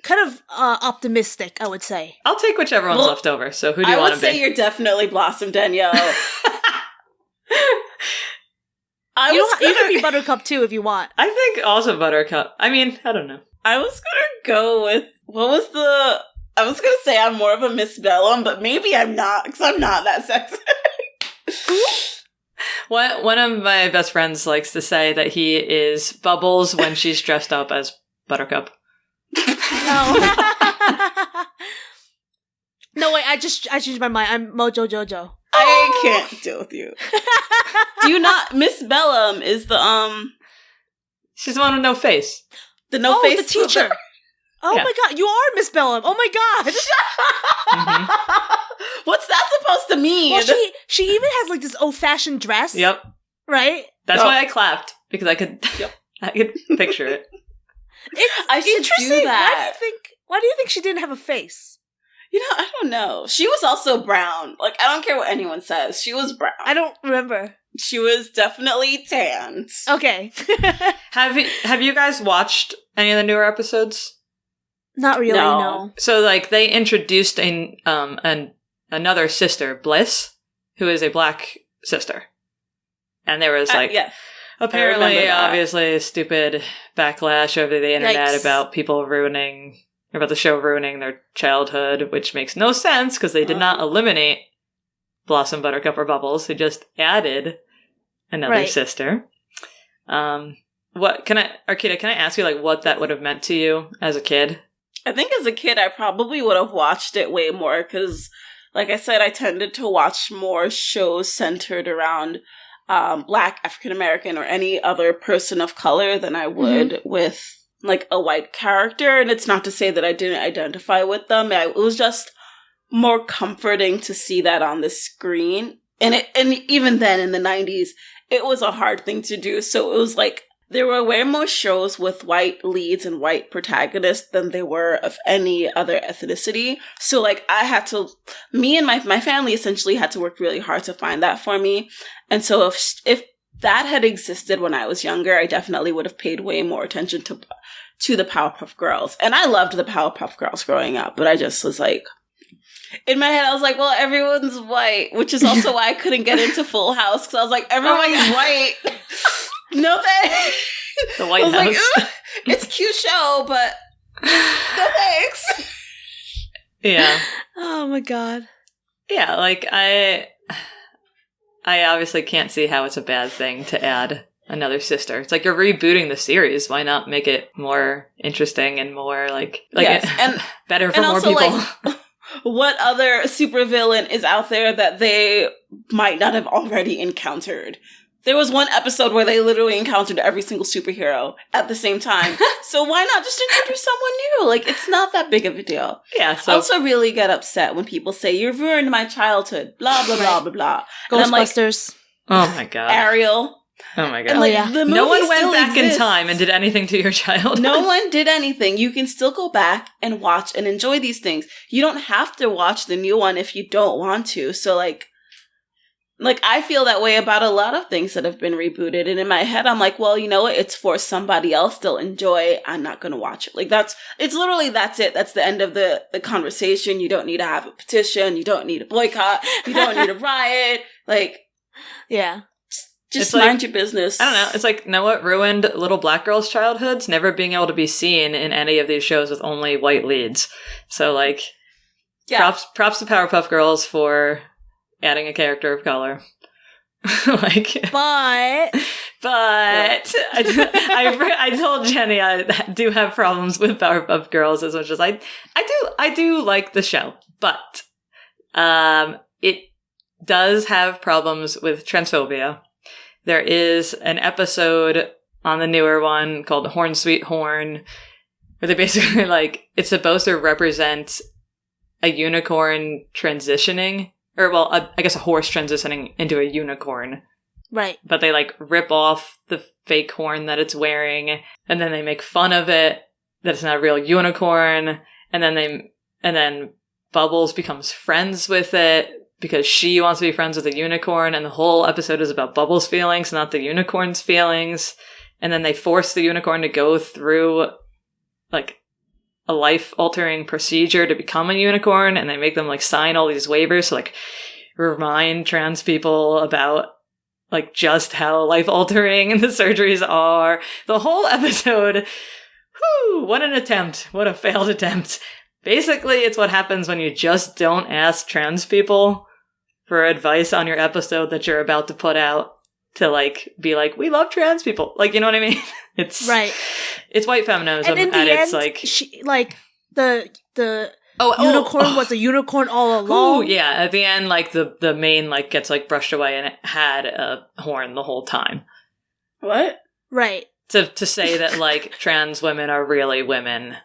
kind of optimistic, I would say. I'll take whichever one's left over. So who do you want to be? I would say you're definitely Blossom, Danielle. You can be Buttercup too if you want. I think also Buttercup. I mean, I don't know. I was gonna go with, I was gonna say I'm more of a Miss Bellum, but maybe I'm not, because I'm not that sexy. One of my best friends likes to say that he is Bubbles when she's dressed up as Buttercup. No. No, wait, I changed my mind. I'm Mojo Jojo. I can't deal with you. Do you not? Miss Bellum is the, she's the one with no face. The no face the teacher. Oh my god, you are Miss Bellum. Oh my god. Mm-hmm. What's that supposed to mean? Well, she even has like this old-fashioned dress. Yep. Right? That's why I clapped, because I could picture it. I should do that. Why do you think she didn't have a face? You know, I don't know. She was also brown. Like, I don't care what anyone says. She was brown. I don't remember. She was definitely tanned. Okay. Have you guys watched any of the newer episodes? Not really, no. So, like, they introduced another sister, Bliss, who is a black sister. And there was, like, yes. Apparently, obviously, a stupid backlash over the internet about people about the show ruining their childhood, which makes no sense, because they did not eliminate Blossom, Buttercup, or Bubbles. They just added another sister. Arkeida, can I ask you, like, what that would have meant to you as a kid? I think as a kid, I probably would have watched it way more, because, like I said, I tended to watch more shows centered around Black, African American, or any other person of color than I would with like a white character. And it's not to say that I didn't identify with them. It was just more comforting to see that on the screen. And even then in the 90s, it was a hard thing to do. So it was like, there were way more shows with white leads and white protagonists than there were of any other ethnicity. So like me and my family essentially had to work really hard to find that for me. And so if that had existed when I was younger, I definitely would have paid way more attention to the Powerpuff Girls. And I loved the Powerpuff Girls growing up, but I just was like, in my head, I was like, well, everyone's white, which is also why I couldn't get into Full House, because I was like, everyone's white. No thanks. The White House. Like, it's a cute show, but no thanks. Yeah. Oh my god. Yeah, like I obviously can't see how it's a bad thing to add another sister. It's like you're rebooting the series. Why not make it more interesting and more like yes, and better for and more also, people? Like, what other supervillain is out there that they might not have already encountered? There was one episode where they literally encountered every single superhero at the same time. So why not just introduce someone new? Like, it's not that big of a deal. Yeah. So I also really get upset when people say, you've ruined my childhood, blah, blah, blah, blah, blah. And I'm like, Ghostbusters. oh my god. Ariel. Oh my god. And like, yeah. the No movie one went still back exists. in time and did anything to your child. No one did anything. You can still go back and watch and enjoy these things. You don't have to watch the new one if you don't want to. So like I feel that way about a lot of things that have been rebooted. And in my head, I'm like, well, you know what? It's for somebody else. They'll enjoy. I'm not going to watch it. Like that's it. That's the end of the conversation. You don't need to have a petition. You don't need a boycott. You don't need a riot. Like, Yeah. just It's like, mind your business. I don't know. It's like, know what ruined little black girls' childhoods? Never being able to be seen in any of these shows with only white leads. So like, Yeah. props to Powerpuff Girls for adding a character of color. Like, But I told Jenny I do have problems with Powerpuff Girls as much as I do like the show, but it does have problems with transphobia. There is an episode on the newer one called Horn Sweet Horn, where they basically like, it's supposed to represent a unicorn transitioning, or well, I guess a horse transitioning into a unicorn. right. But they like rip off the fake horn that it's wearing, and then they make fun of it that it's not a real unicorn, and then Bubbles becomes friends with it because she wants to be friends with a unicorn, and the whole episode is about Bubbles' feelings, not the unicorn's feelings. And then they force the unicorn to go through like a life-altering procedure to become a unicorn, and they make them like sign all these waivers to like remind trans people about like just how life-altering the surgeries are. The whole episode, whew, what an attempt. What a failed attempt. Basically, it's what happens when you just don't ask trans people for advice on your episode that you're about to put out to like be like, we love trans people. Like, you know what I mean? It's Right. It's white feminism, And in the and end, it's like she, like the oh. unicorn was a unicorn all along. Ooh, yeah, at the end, like the mane like gets like brushed away, and it had a horn the whole time. What? Right. To say that like trans women are really women.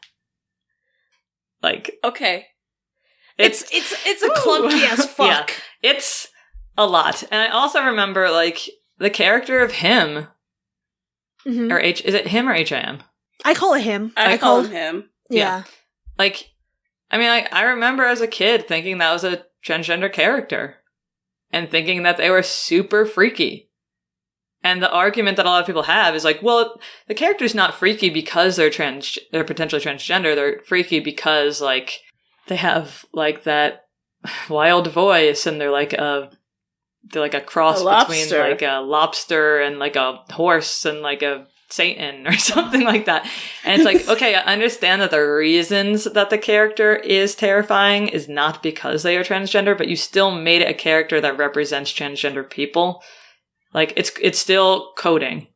Like, Okay. It's a clunky as fuck. Yeah, it's a lot. And I also remember like the character of him Mhm. or is it him or HIM? I call it him. I call him. Yeah. Like, I mean, I remember as a kid thinking that was a transgender character and thinking that they were super freaky. And the argument that a lot of people have is like, well, the character's not freaky because they're potentially transgender. They're freaky because like they have like that wild voice, and they're like a cross between like a lobster and like a horse and like a Satan or something like that. And it's like, okay, I understand that the reasons that the character is terrifying is not because they are transgender, but you still made it a character that represents transgender people. Like, it's still coding.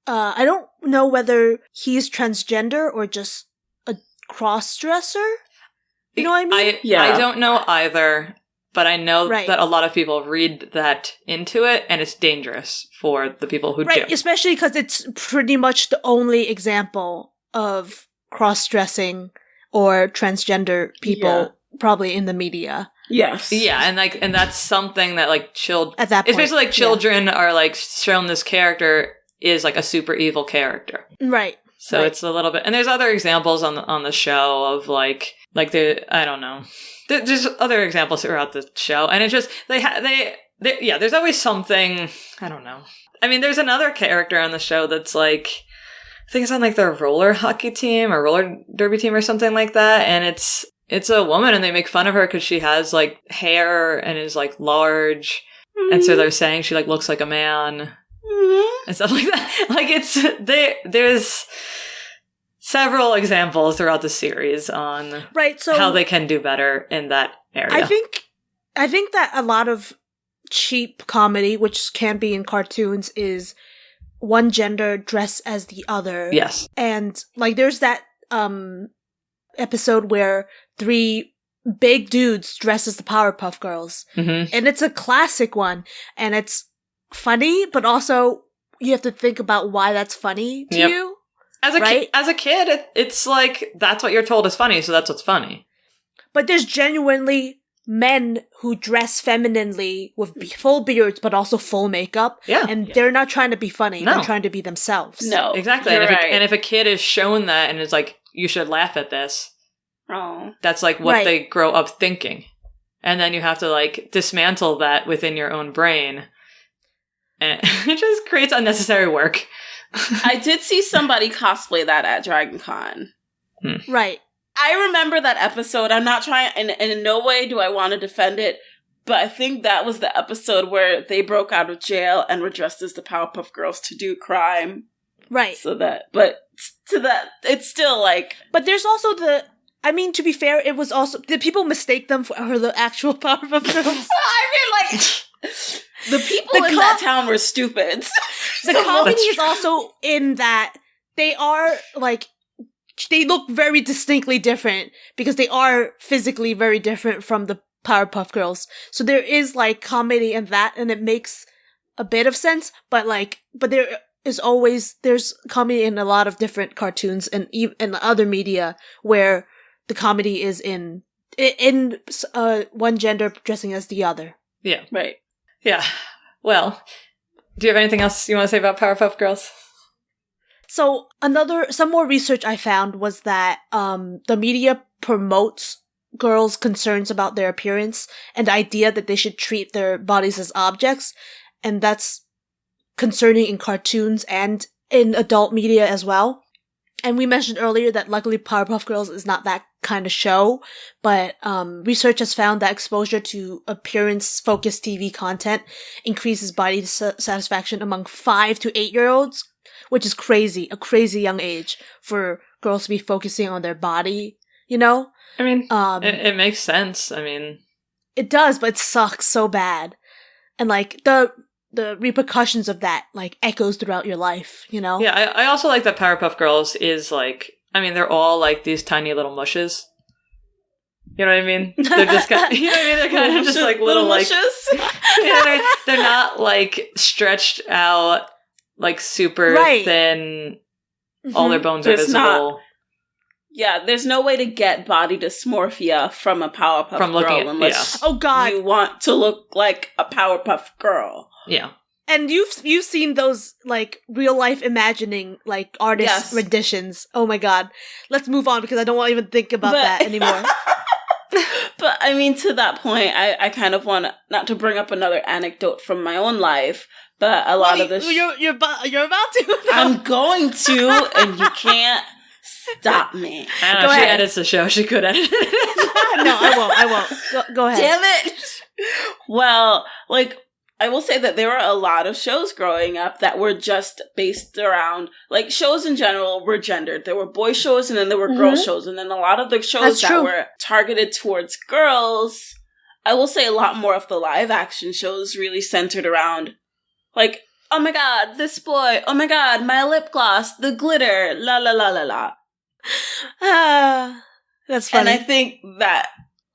I don't know whether he's transgender or just a cross-dresser. You know what I mean? Yeah. I don't know either, but I know Right. that a lot of people read that into it, and it's dangerous for the people who do. Especially because it's pretty much the only example of cross-dressing or transgender people probably in the media. Yes. Yeah, and that's something that like children At that point, it's basically like children are like shown this character is like a super evil character. Right. So it's a little bit, and there's other examples on the show of like I don't know. There's other examples throughout the show, and it just there's always something, I don't know. I mean, there's another character on the show that's like, I think it's on like their roller hockey team or roller derby team or something like that, and it's a woman, and they make fun of her because she has like hair and is like large, and so they're saying she like looks like a man and stuff like that. Like there's several examples throughout the series on so how they can do better in that area. I think that a lot of cheap comedy, which can be in cartoons, is one gender dressed as the other. Yes. And like there's that episode where 3 big dudes dress as the Powerpuff Girls. Mm-hmm. And it's a classic one. And it's funny, but also you have to think about why that's funny to you. As a kid, it's like, that's what you're told is funny, so that's what's funny. But there's genuinely men who dress femininely with full beards, but also full makeup. Yeah. And they're not trying to be funny. No. They're trying to be themselves. No. Exactly. And if a kid is shown that and is like, you should laugh at this, that's like what they grow up thinking. And then you have to like dismantle that within your own brain. And it just creates unnecessary work. I did see somebody cosplay that at Dragon Con. Right. I remember that episode. I'm not trying, and in no way do I want to defend it, but I think that was the episode where they broke out of jail and were dressed as the Powerpuff Girls to do crime. Right. It's still like... But there's also to be fair, it was also... Did people mistake them for the actual Powerpuff Girls? I mean, like... The people in that town were stupid. The comedy is also in that they are, like... They look very distinctly different because they are physically very different from the Powerpuff Girls. So there is like comedy in that, and it makes a bit of sense. But there's comedy in a lot of different cartoons and other media where the comedy is in one gender dressing as the other. Yeah. Right. Yeah. Well, do you have anything else you want to say about Powerpuff Girls? So some more research I found was that the media promotes girls' concerns about their appearance and the idea that they should treat their bodies as objects, and that's concerning in cartoons and in adult media as well. And we mentioned earlier that luckily Powerpuff Girls is not that kind of show, but research has found that exposure to appearance-focused TV content increases body satisfaction among 5 to 8-year-olds, which is crazy, a crazy young age for girls to be focusing on their body, you know? I mean, it makes sense. I mean... It does, but it sucks so bad. And, like, the repercussions of that, like, echoes throughout your life, you know? Yeah, I also like that Powerpuff Girls is, like... I mean, they're all, like, these tiny little mushes. You know what I mean? They're just kind of, you know what I mean? They're kind of just, like, little like... mushes? You know, they're not, like, stretched out... like super thin, all their bones are visible. There's no way to get body dysmorphia from a Powerpuff Girl unless you want to look like a Powerpuff Girl. Yeah. And you've seen those like real life imagining like artist renditions. Oh my god. Let's move on because I don't want to even think about that anymore. But I mean, to that point, I kind of want not to bring up another anecdote from my own life. But a lot of this... You're about to. I'm going to, and you can't stop me. I don't know, if she edits the show, she could edit it. No, I won't. Go ahead. Damn it! Well, like, I will say that there were a lot of shows growing up that were just based around... Like, shows in general were gendered. There were boy shows, and then there were girl shows. And then a lot of the shows that were targeted towards girls... I will say a lot more of the live-action shows really centered around... Like, oh my god, this boy, oh my god, my lip gloss, the glitter, la la la la la. That's funny. And I think that,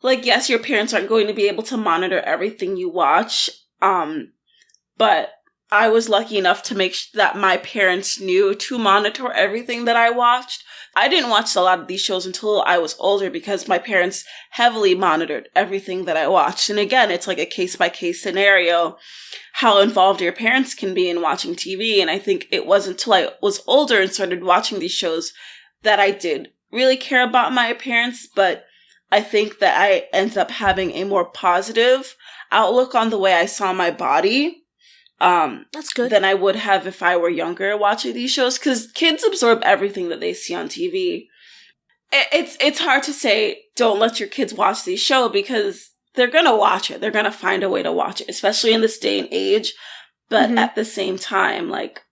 like, yes, your parents aren't going to be able to monitor everything you watch, but I was lucky enough to make that my parents knew to monitor everything that I watched. I didn't watch a lot of these shows until I was older because my parents heavily monitored everything that I watched. And again, it's like a case-by-case scenario, how involved your parents can be in watching TV. And I think it wasn't until I was older and started watching these shows that I did really care about my parents. But I think that I ended up having a more positive outlook on the way I saw my body. That's good. Than I would have if I were younger watching these shows, because kids absorb everything that they see on TV. It's hard to say, don't let your kids watch these shows, because they're going to watch it. They're going to find a way to watch it, especially in this day and age. But at the same time, like,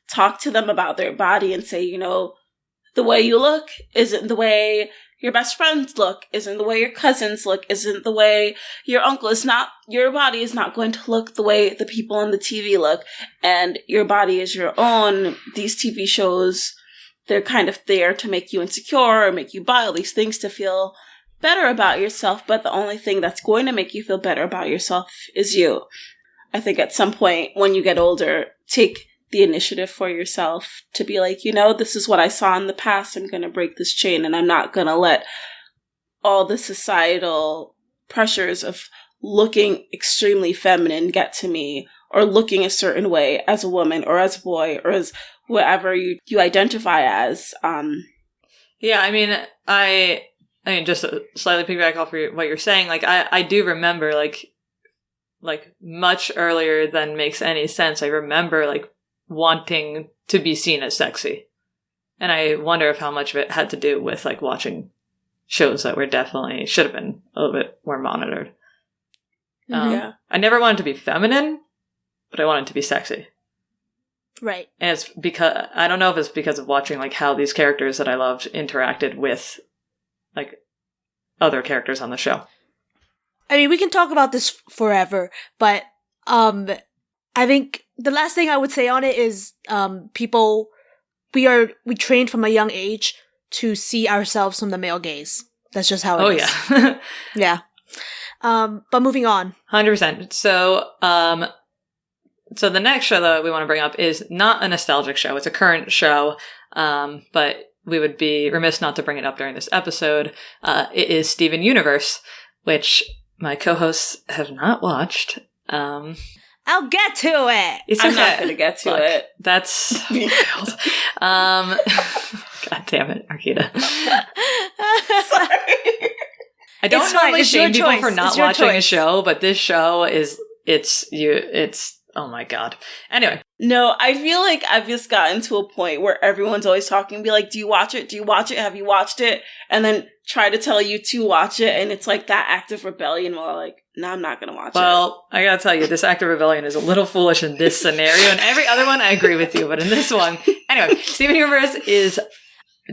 talk to them about their body and say, you know, the way you look isn't the way your best friends look, isn't the way your cousins look, isn't the way your uncle is not, your body is not going to look the way the people on the TV look, and your body is your own. These TV shows, they're kind of there to make you insecure or make you buy all these things to feel better about yourself, but the only thing that's going to make you feel better about yourself is you. I think at some point when you get older, take the initiative for yourself to be like, you know, this is what I saw in the past. I'm going to break this chain, and I'm not going to let all the societal pressures of looking extremely feminine get to me, or looking a certain way as a woman or as a boy or as whatever you identify as. Yeah, I mean, just to slightly piggyback off what you're saying, like, I do remember, like much earlier than makes any sense, I remember, like, wanting to be seen as sexy. And I wonder if how much of it had to do with, like, watching shows that were definitely should have been a little bit more monitored. Yeah. I never wanted to be feminine, but I wanted to be sexy. Right. And it's because, I don't know if it's because of watching, like, how these characters that I loved interacted with, like, other characters on the show. I mean, we can talk about this forever, but I think the last thing I would say on it is we trained from a young age to see ourselves from the male gaze. That's just how it is. Oh, yeah. Yeah. But moving on. 100%. So the next show that we want to bring up is not a nostalgic show. It's a current show, but we would be remiss not to bring it up during this episode. It is Steven Universe, which my co-hosts have not watched. I'll get to it. It's I'm okay. not going to get to it. That's wild. God damn it, Arkeida. I don't normally shame people for not watching a show, but this show it's oh my god. Anyway. No, I feel like I've just gotten to a point where everyone's always talking, be like, do you watch it? Do you watch it? Have you watched it? And then try to tell you to watch it, and it's like that act of rebellion where like, no, I'm not going to watch it. Well, I gotta tell you, this act of rebellion is a little foolish in this scenario, and every other one I agree with you, but in this one, anyway, Steven Universe is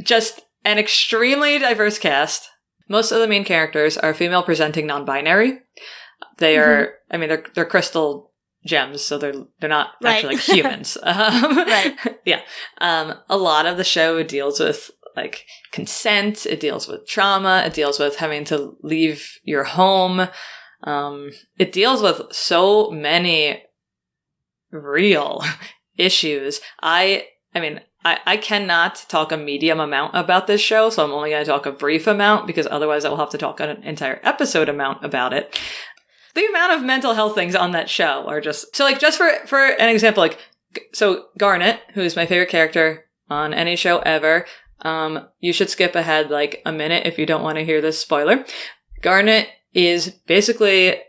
just an extremely diverse cast. Most of the main characters are female presenting non-binary. They are, I mean, they're crystal gems, so they're not actually like humans. Right. Yeah. A lot of the show deals with like consent. It deals with trauma. It deals with having to leave your home. It deals with so many real issues. I mean, I cannot talk a medium amount about this show, so I'm only going to talk a brief amount because otherwise I will have to talk an entire episode amount about it. The amount of mental health things on that show are just... So, like, just for an example, like, so Garnet, who's my favorite character on any show ever, you should skip ahead, like, a minute if you don't want to hear this spoiler. Garnet is basically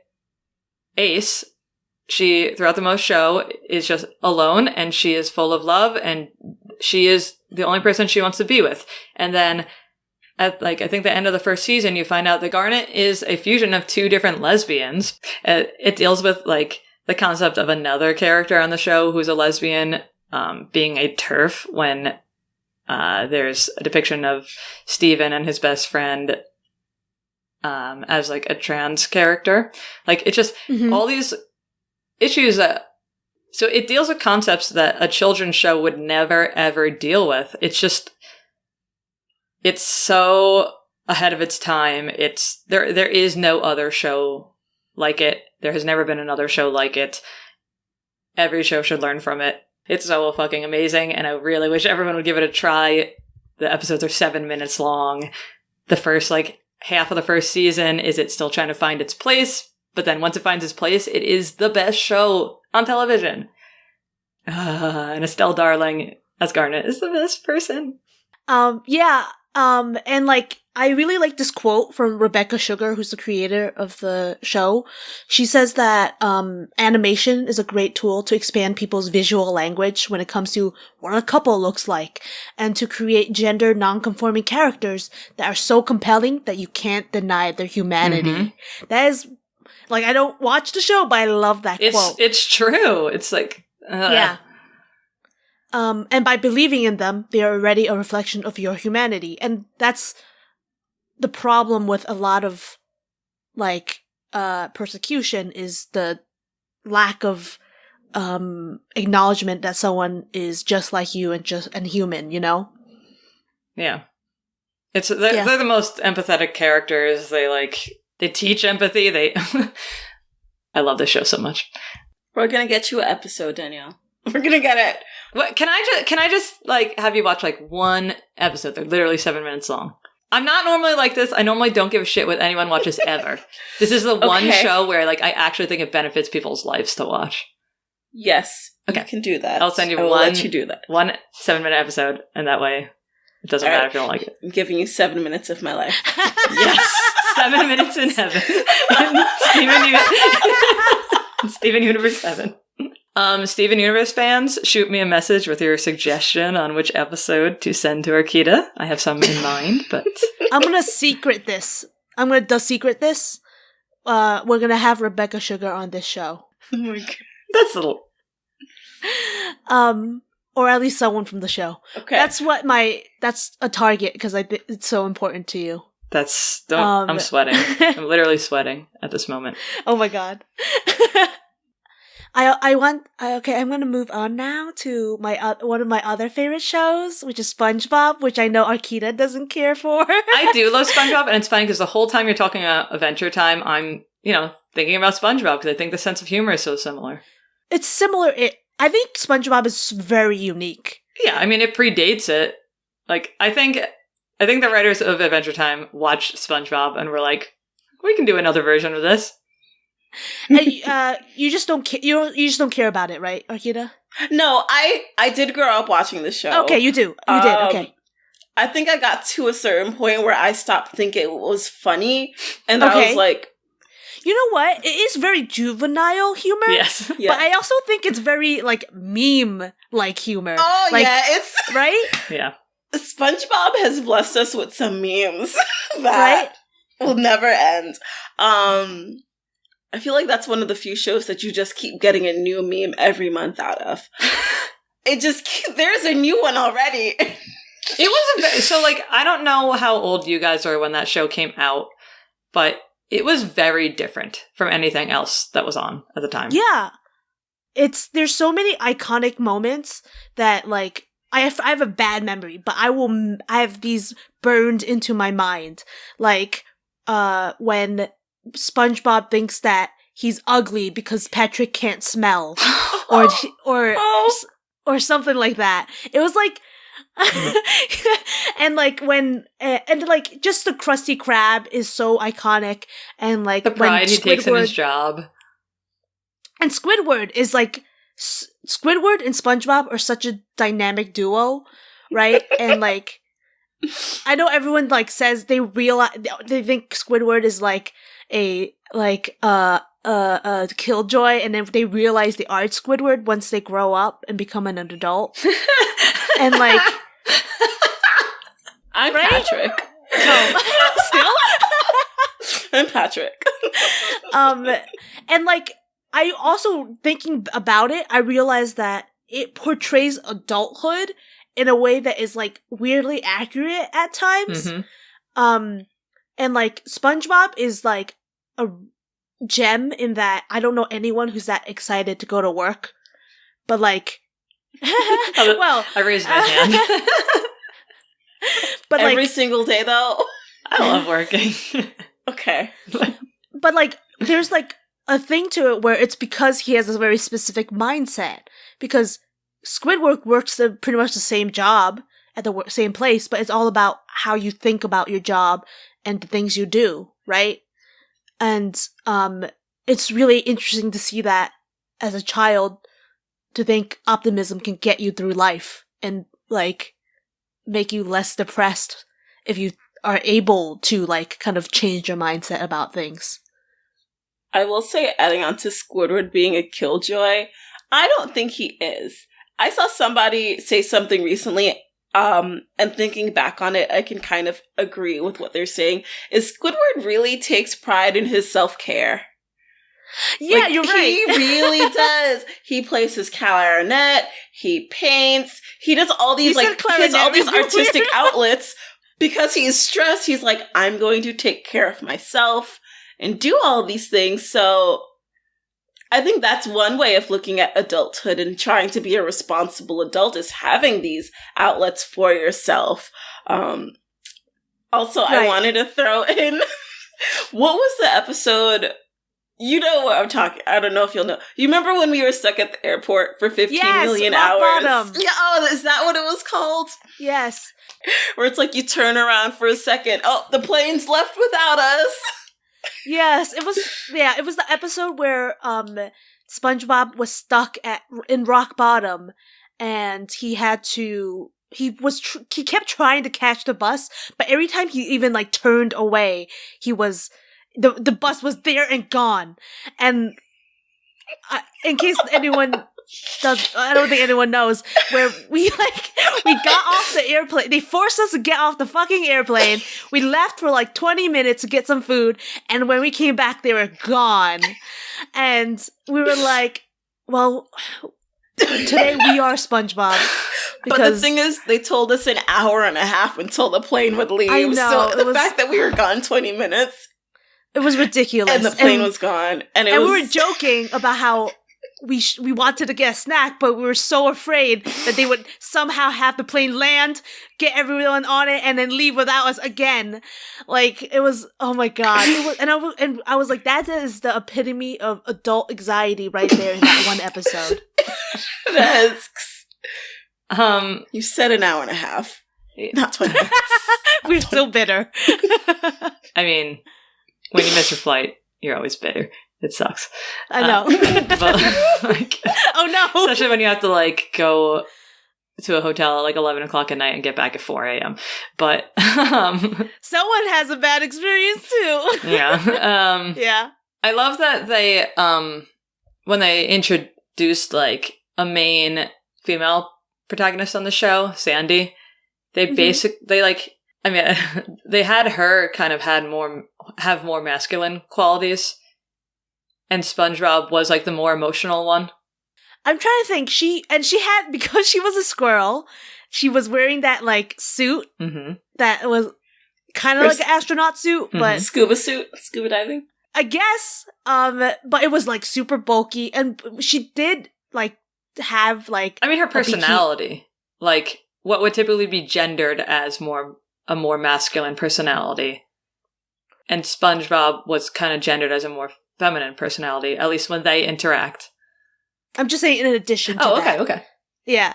Ace. She, throughout the most show, is just alone, and she is full of love, and she is the only person she wants to be with. And then... at, like, I think the end of the first season, you find out that Garnet is a fusion of two different lesbians. It deals with, like, the concept of another character on the show who's a lesbian being a TERF when there's a depiction of Steven and his best friend as, like, a trans character. Like, it's just all these issues that... So it deals with concepts that a children's show would never, ever deal with. It's just... It's so ahead of its time. There is no other show like it. There has never been another show like it. Every show should learn from it. It's so fucking amazing, and I really wish everyone would give it a try. The episodes are 7 minutes long. The first, half of the first season is it still trying to find its place, but then once it finds its place, it is the best show on television. And Estelle Darling as Garnet is the best person. Yeah. And I really like this quote from Rebecca Sugar, who's the creator of the show. She says that, animation is a great tool to expand people's visual language when it comes to what a couple looks like, and to create gender non-conforming characters that are so compelling that you can't deny their humanity. Mm-hmm. That is, I don't watch the show, but I love that quote. It's true. It's yeah. And by believing in them, they are already a reflection of your humanity. And that's the problem with a lot of, persecution, is the lack of, acknowledgement that someone is just like you and human, you know? Yeah. They're the most empathetic characters. They teach empathy. I love this show so much. We're gonna get you an episode, Danielle. We're gonna get it. What, can I just have you watch one episode? They're literally 7 minutes long. I'm not normally like this. I normally don't give a shit what anyone watches ever. This is the one show where I actually think it benefits people's lives to watch. Yes. Okay. You can do that. I'll send you let you do that. 1 7-minute episode, and that way it doesn't matter if you don't like it. I'm giving you 7 minutes of my life. Yes. 7 minutes in heaven. Steven Universe 7. Steven Universe fans, shoot me a message with your suggestion on which episode to send to Arkeida. I have some in mind, but... I'm gonna secret this. We're gonna have Rebecca Sugar on this show. Oh my god. That's a little... Or at least someone from the show. Okay. That's a target, because it's so important to you. I'm sweating. I'm literally sweating at this moment. Oh my god. I'm gonna move on now to one of my other favorite shows, which is SpongeBob, which I know Arkeida doesn't care for. I do love SpongeBob, and it's funny because the whole time you're talking about Adventure Time, I'm, thinking about SpongeBob because I think the sense of humor is so similar. It's similar. I think SpongeBob is very unique. Yeah, I mean, it predates it. I think the writers of Adventure Time watched SpongeBob and were like, we can do another version of this. And, you just don't care. You just don't care about it, right, Arkeida? No, I did grow up watching the show. Okay, you do. You did. Okay. I think I got to a certain point where I stopped thinking it was funny, and I was like, you know what? It is very juvenile humor. Yes. But I also think it's very meme-like humor. Oh yeah, it's right. Yeah. SpongeBob has blessed us with some memes that will never end. I feel like that's one of the few shows that you just keep getting a new meme every month out of. There's a new one already. It was I don't know how old you guys were when that show came out, but it was very different from anything else that was on at the time. Yeah. There's so many iconic moments that I have a bad memory, but I have these burned into my mind. When SpongeBob thinks that he's ugly because Patrick can't smell, or something like that. It was and just the Krusty Krab is so iconic, and the pride he takes in his job. And Squidward is Squidward and SpongeBob are such a dynamic duo, right? And I know everyone says they think Squidward is a killjoy, and then they realize they are Squidward once they grow up and become an adult. And I'm Patrick. Still? I'm Patrick. And I also, thinking about it, I realized that it portrays adulthood in a way that is weirdly accurate at times. Mm-hmm. And SpongeBob is a gem in that I don't know anyone who's that excited to go to work. But I raised my hand. But every single day though. I love working. Okay. But, like, there's, like, a thing to it where it's because he has a very specific mindset. Because Squidward works pretty much the same job at the same place, but it's all about how you think about your job and the things you do, right? And it's really interesting to see that as a child, to think optimism can get you through life and, like, make you less depressed if you are able to, like, kind of change your mindset about things. I will say, adding on to Squidward being a killjoy, I don't think he is. I saw somebody say something recently, and thinking back on it, I can kind of agree with what they're saying, is Squidward really takes pride in his self-care. Yeah, like, you're right. He really does. He plays his clarinet, he paints, he does all these, like, he has all these artistic outlets. Because he's stressed, he's like, I'm going to take care of myself and do all these things. So I think that's one way of looking at adulthood and trying to be a responsible adult, is having these outlets for yourself. Also, right. I wanted to throw in, what was the episode? You know what I'm talking. I don't know if you'll know. You remember when we were stuck at the airport for 15 million hours? Bottom. Yeah. Oh, is that what it was called? Yes. Where it's like you turn around for a second. Oh, the plane's left without us. Yes, it was. Yeah, it was the episode where SpongeBob was stuck in rock bottom, and he had to. He kept trying to catch the bus, but every time he even, like, turned away, he was. The bus was there and gone. And in case anyone I don't think anyone knows, where we got off the airplane. They forced us to get off the fucking airplane. We left for like 20 minutes to get some food. And when we came back, they were gone. And we were like, well, today we are SpongeBob. But the thing is, they told us an hour and a half until the plane would leave. I know. So the fact that we were gone 20 minutes. It was ridiculous. And the plane was gone. And we were joking about how we wanted to get a snack, but we were so afraid that they would somehow have the plane land, get everyone on it, and then leave without us again. Like, it was, oh my god. I was like, that is the epitome of adult anxiety right there in that one episode. Yes. You said an hour and a half. Not 20 minutes. We're still bitter. I mean, when you miss your flight, you're always bitter. It sucks. I know. But, like, oh no. Especially when you have to, like, go to a hotel at like 11 o'clock at night and get back at 4 a.m. But someone has a bad experience too. Yeah. Yeah. I love that they when they introduced, like, a main female protagonist on the show, Sandy, they they had her kind of have more masculine qualities, and SpongeBob was, like, the more emotional one. I'm trying to think. She had, because she was a squirrel, she was wearing that, like, suit that was kind of like an astronaut suit, but scuba diving. I guess. But it was, like, super bulky, and she did, like, have, like, I mean, her personality, like, what would typically be gendered as a more masculine personality, and SpongeBob was kind of gendered as a more feminine personality, at least when they interact. I'm just saying in addition to that. Okay. Yeah.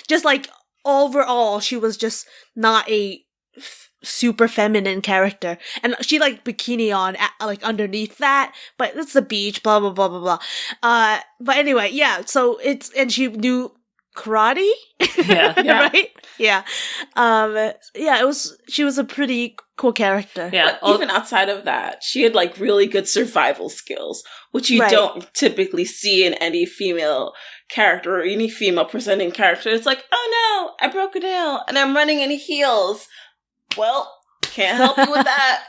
Just, like, overall, she was just not a super feminine character. And she, like, bikini on, like, underneath that, but it's the beach, blah, blah, blah, blah, blah. But anyway, yeah, so and she knew karate? Yeah. Right? Yeah. She was a pretty cool character. Yeah. But even outside of that, she had, like, really good survival skills, which you don't typically see in any female character or any female presenting character. It's like, oh no, I broke a nail and I'm running in heels. Well, can't help you with that.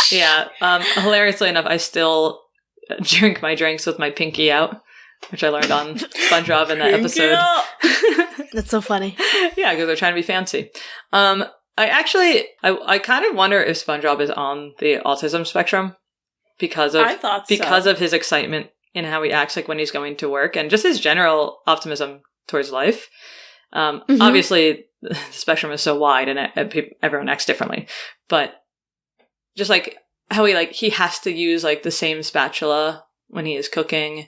Yeah. Hilariously enough, I still drink my drinks with my pinky out, which I learned on SpongeBob in that episode. That's so funny. Yeah, because they're trying to be fancy. I kind of wonder if SpongeBob is on the autism spectrum because of his excitement in how he acts, like, when he's going to work, and just his general optimism towards life. Obviously, the spectrum is so wide and everyone acts differently. But just like how he has to use like the same spatula when he is cooking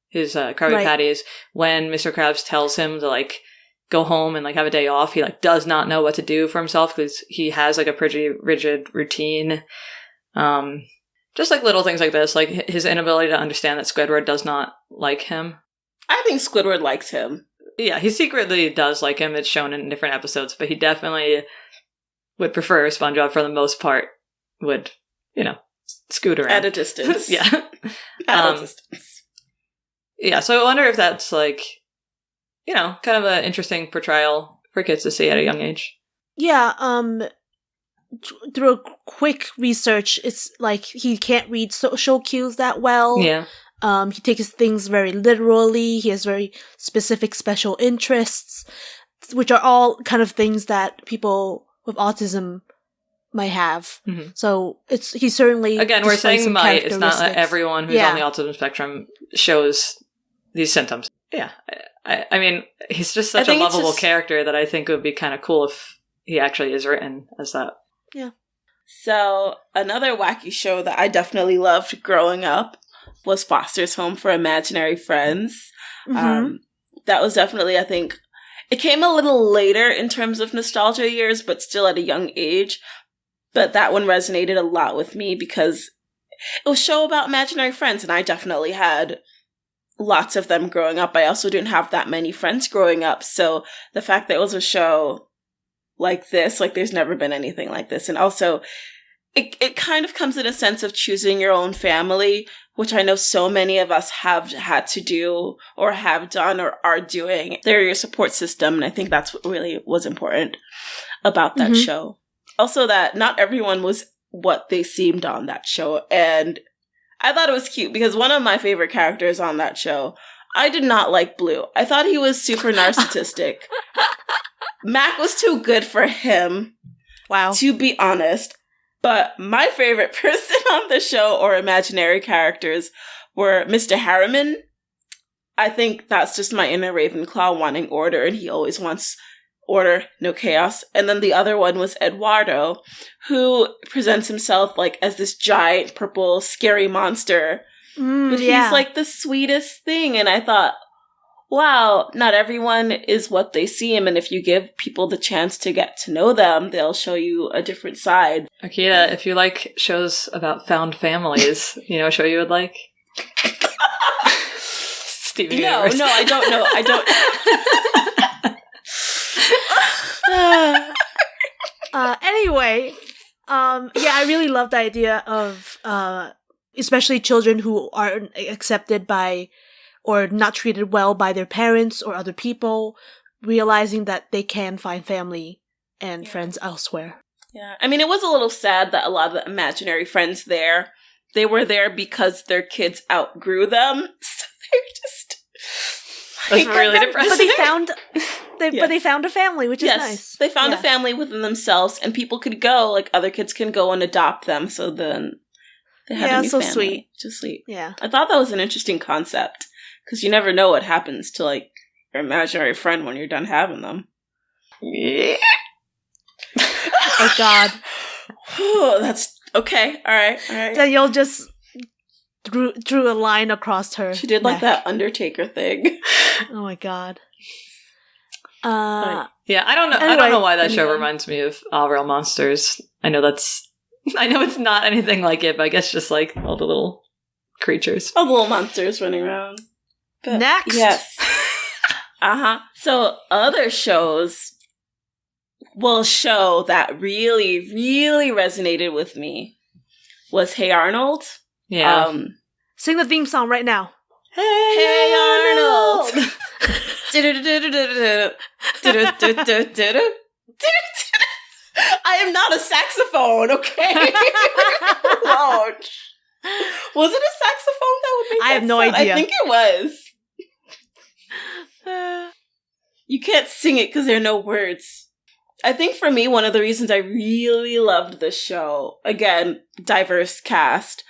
his Krabby Patties. When Mr. Krabs tells him to like go home and like have a day off, he like does not know what to do for himself because he has like a pretty rigid routine. Just like little things like this, like his inability to understand that Squidward does not like him. I think Squidward likes him. Yeah, he secretly does like him. It's shown in different episodes, but he definitely would prefer SpongeBob for the most part. Would, scoot around. At a distance. Yeah. At a distance. Yeah, so I wonder if that's like, kind of an interesting portrayal for kids to see at a young age. Yeah, through a quick research, it's like he can't read social cues that well. Yeah. He takes things very literally. He has very specific special interests, which are all kind of things that people with autism might have. Mm-hmm. So he certainly... Again, we're saying might. It's not that everyone who's on the autism spectrum shows these symptoms. Yeah. I mean, he's just such a lovable character that I think it would be kind of cool if he actually is written as that. Yeah. So, another wacky show that I definitely loved growing up was Foster's Home for Imaginary Friends. Mm-hmm. That was definitely, I think, it came a little later in terms of nostalgia years, but still at a young age. But that one resonated a lot with me because it was a show about imaginary friends, and I definitely had lots of them growing up. I also didn't have that many friends growing up, so the fact that it was a show like this, like there's never been anything like this, and also it kind of comes in a sense of choosing your own family, which I know so many of us have had to do or have done or are doing. They're your support system, and I think that's what really was important about that show. Also that not everyone was what they seemed on that show, and I thought it was cute because one of my favorite characters on that show, I did not like Blue. I thought he was super narcissistic. Mac was too good for him. Wow. To be honest. But my favorite person on the show, or imaginary characters, were Mr. Harriman. I think that's just my inner Ravenclaw wanting order, and he always wants order, no chaos. And then the other one was Eduardo, who presents himself like as this giant purple scary monster. But he's like the sweetest thing. And I thought, wow, not everyone is what they seem. And if you give people the chance to get to know them, they'll show you a different side. Arkeida, if you like shows about found families, you know a show you would like? Steven Universe. No, I don't know. I don't. Anyway, I really love the idea of especially children who aren't accepted by or not treated well by their parents or other people, realizing that they can find family and friends elsewhere. Yeah, I mean, it was a little sad that a lot of the imaginary friends there, they were there because their kids outgrew them, so they were just... That's really depressing. But they found a family, which is nice. They found a family within themselves, and people could go, like other kids can go and adopt them, so then they had a new family. Sweet. Just sweet. Yeah. I thought that was an interesting concept, because you never know what happens to, like, your imaginary friend when you're done having them. Yeah. Oh, God. That's... Okay, alright. Danielle just drew a line across her She did, like, that Undertaker thing. Oh, my God. Yeah, I don't know. Anyway, I don't know why that show reminds me of All Real Monsters. I know it's not anything like it, but I guess just like all the little creatures, all the little monsters running around. But next, yes, So other shows will show that really, really resonated with me was Hey Arnold. Yeah, sing the theme song right now. Hey Arnold. I am not a saxophone, okay? Launch. Was it a saxophone that would make I have no idea. I think it was. You can't sing it because there are no words. I think for me, one of the reasons I really loved this show, again, diverse cast,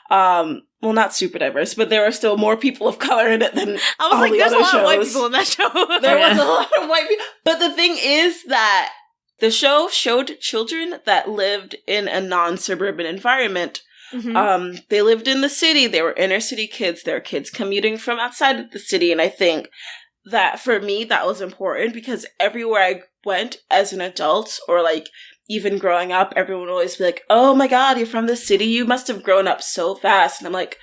Well, not super diverse, but there were still more people of color in it than I was all like, the there's a other lot of white shows. people in that show. There was a lot of white people. But the thing is that the show showed children that lived in a non-suburban environment. Mm-hmm. They lived in the city. They were inner city kids. There were kids commuting from outside of the city. And I think that for me, that was important because everywhere I went as an adult or like even growing up, everyone would always be like, oh my God, you're from the city. You must have grown up so fast. And I'm like,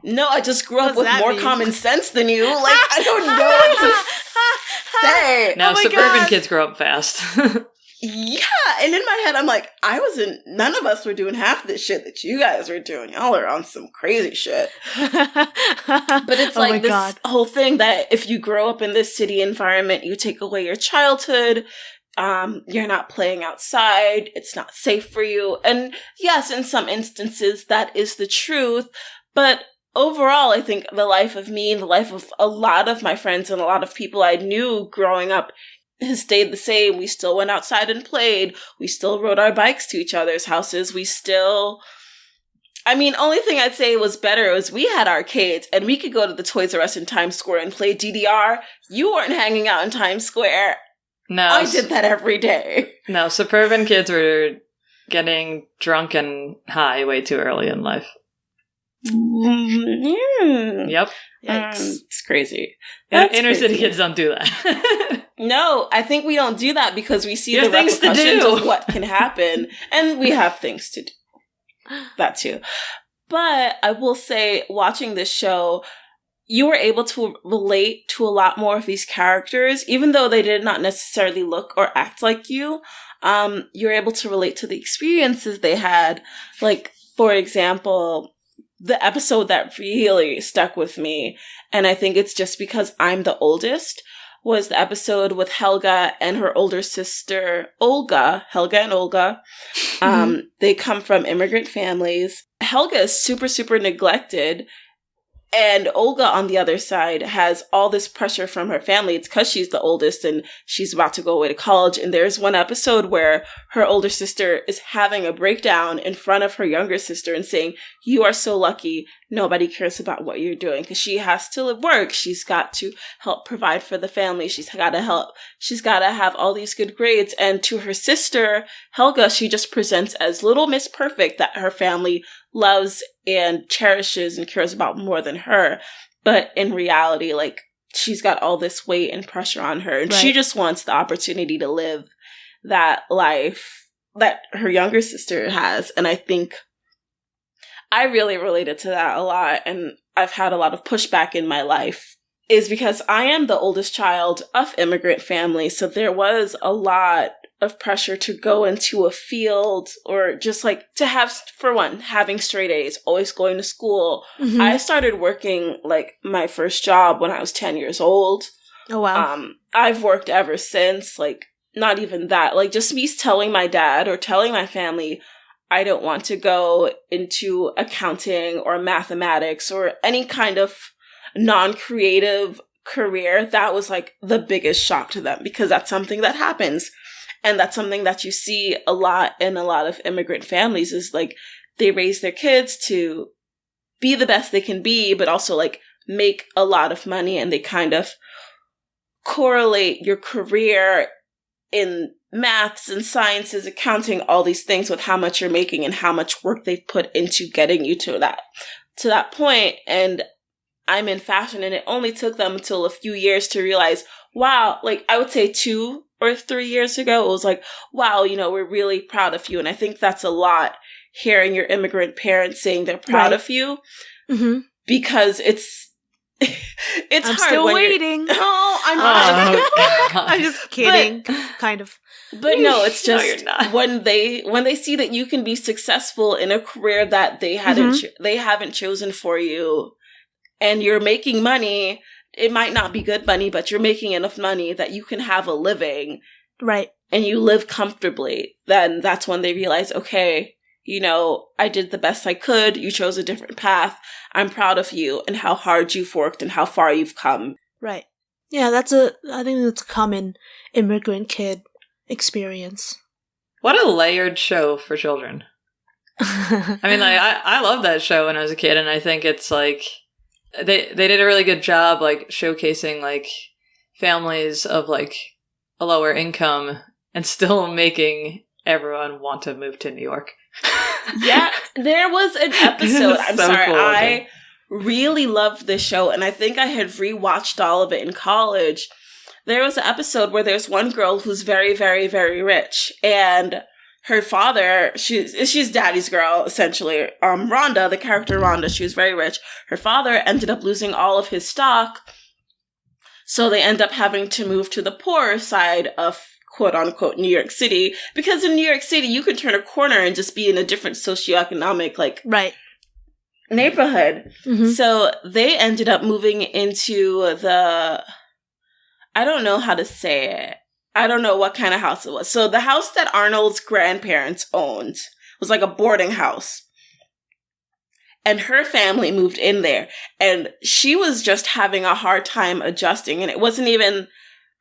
no, I just grew up with more common sense than you. Like, I don't know what to say. Now, Oh suburban kids grow up fast. Yeah, and in my head, I'm like, none of us were doing half this shit that you guys were doing. Y'all are on some crazy shit. But it's like this whole thing that if you grow up in this city environment, you take away your childhood. You're not playing outside. It's not safe for you. And yes, in some instances, that is the truth. But overall, I think the life of me and the life of a lot of my friends and a lot of people I knew growing up has stayed the same. We still went outside and played. We still rode our bikes to each other's houses. Only thing I'd say was better was we had arcades and we could go to the Toys R Us in Times Square and play DDR. You weren't hanging out in Times Square. No. I did that every day. No, suburban kids were getting drunk and high way too early in life. Yep. It's crazy. Inner city kids don't do that. No, I think we don't do that because we see the things to repercussions do. of what can happen, and we have things to do. That too. But I will say, watching this show, you were able to relate to a lot more of these characters, even though they did not necessarily look or act like you. You were able to relate to the experiences they had. Like, for example, the episode that really stuck with me, and I think it's just because I'm the oldest, was the episode with Helga and her older sister, Olga. Helga and Olga. They come from immigrant families. Helga is super, super neglected. And Olga, on the other side, has all this pressure from her family. It's because she's the oldest and she's about to go away to college. And there's one episode where her older sister is having a breakdown in front of her younger sister and saying, you are so lucky. Nobody cares about what you're doing because she has to work. She's got to help provide for the family. She's got to have all these good grades. And to her sister, Helga, she just presents as Little Miss Perfect that her family loves and cherishes and cares about more than her. But in reality, like, she's got all this weight and pressure on her. And she just wants the opportunity to live that life that her younger sister has. And I think I really related to that a lot. And I've had a lot of pushback in my life is because I am the oldest child of immigrant families. So there was a lot of pressure to go into a field or just like to have, for one, having straight A's, always going to school. Mm-hmm. I started working like my first job when I was 10 years old. Oh, wow. I've worked ever since, like not even that, like just me telling my dad or telling my family, I don't want to go into accounting or mathematics or any kind of non-creative career. That was like the biggest shock to them because that's something that happens. And that's something that you see a lot in a lot of immigrant families is like they raise their kids to be the best they can be, but also like make a lot of money, and they kind of correlate your career in maths and sciences, accounting, all these things with how much you're making and how much work they've put into getting you to that point. And I'm in fashion, and it only took them until a few years to realize, wow, like I would say 2 or 3 years ago, it was like, wow, we're really proud of you. And I think that's a lot, hearing your immigrant parents saying they're proud of you, because it's I'm hard. Still waiting. Oh, I'm not. I'm just kidding, kind of. But no, it's just you're not. when they see that you can be successful in a career that they haven't chosen for you, and you're making money. It might not be good money, but you're making enough money that you can have a living. Right. And you live comfortably. Then that's when they realize, okay, I did the best I could. You chose a different path. I'm proud of you and how hard you've worked and how far you've come. Right. Yeah, I think that's a common immigrant kid experience. What a layered show for children. I mean, like, I loved that show when I was a kid, and I think it's, like, they did a really good job, like, showcasing, like, families of, like, a lower income and still making everyone want to move to New York. Yeah, there was an episode. I'm So sorry, cool I really loved this show, and I think I had rewatched all of it in college. There was an episode where there's one girl who's very, very, very rich, and her father, she's daddy's girl, essentially. Rhonda, the character Rhonda, she was very rich. Her father ended up losing all of his stock, so they end up having to move to the poorer side of quote-unquote New York City, because in New York City, you could turn a corner and just be in a different socioeconomic, like, right. neighborhood. Mm-hmm. So they ended up moving into I don't know how to say it. I don't know what kind of house it was. So the house that Arnold's grandparents owned was like a boarding house. And her family moved in there. And she was just having a hard time adjusting. And it wasn't even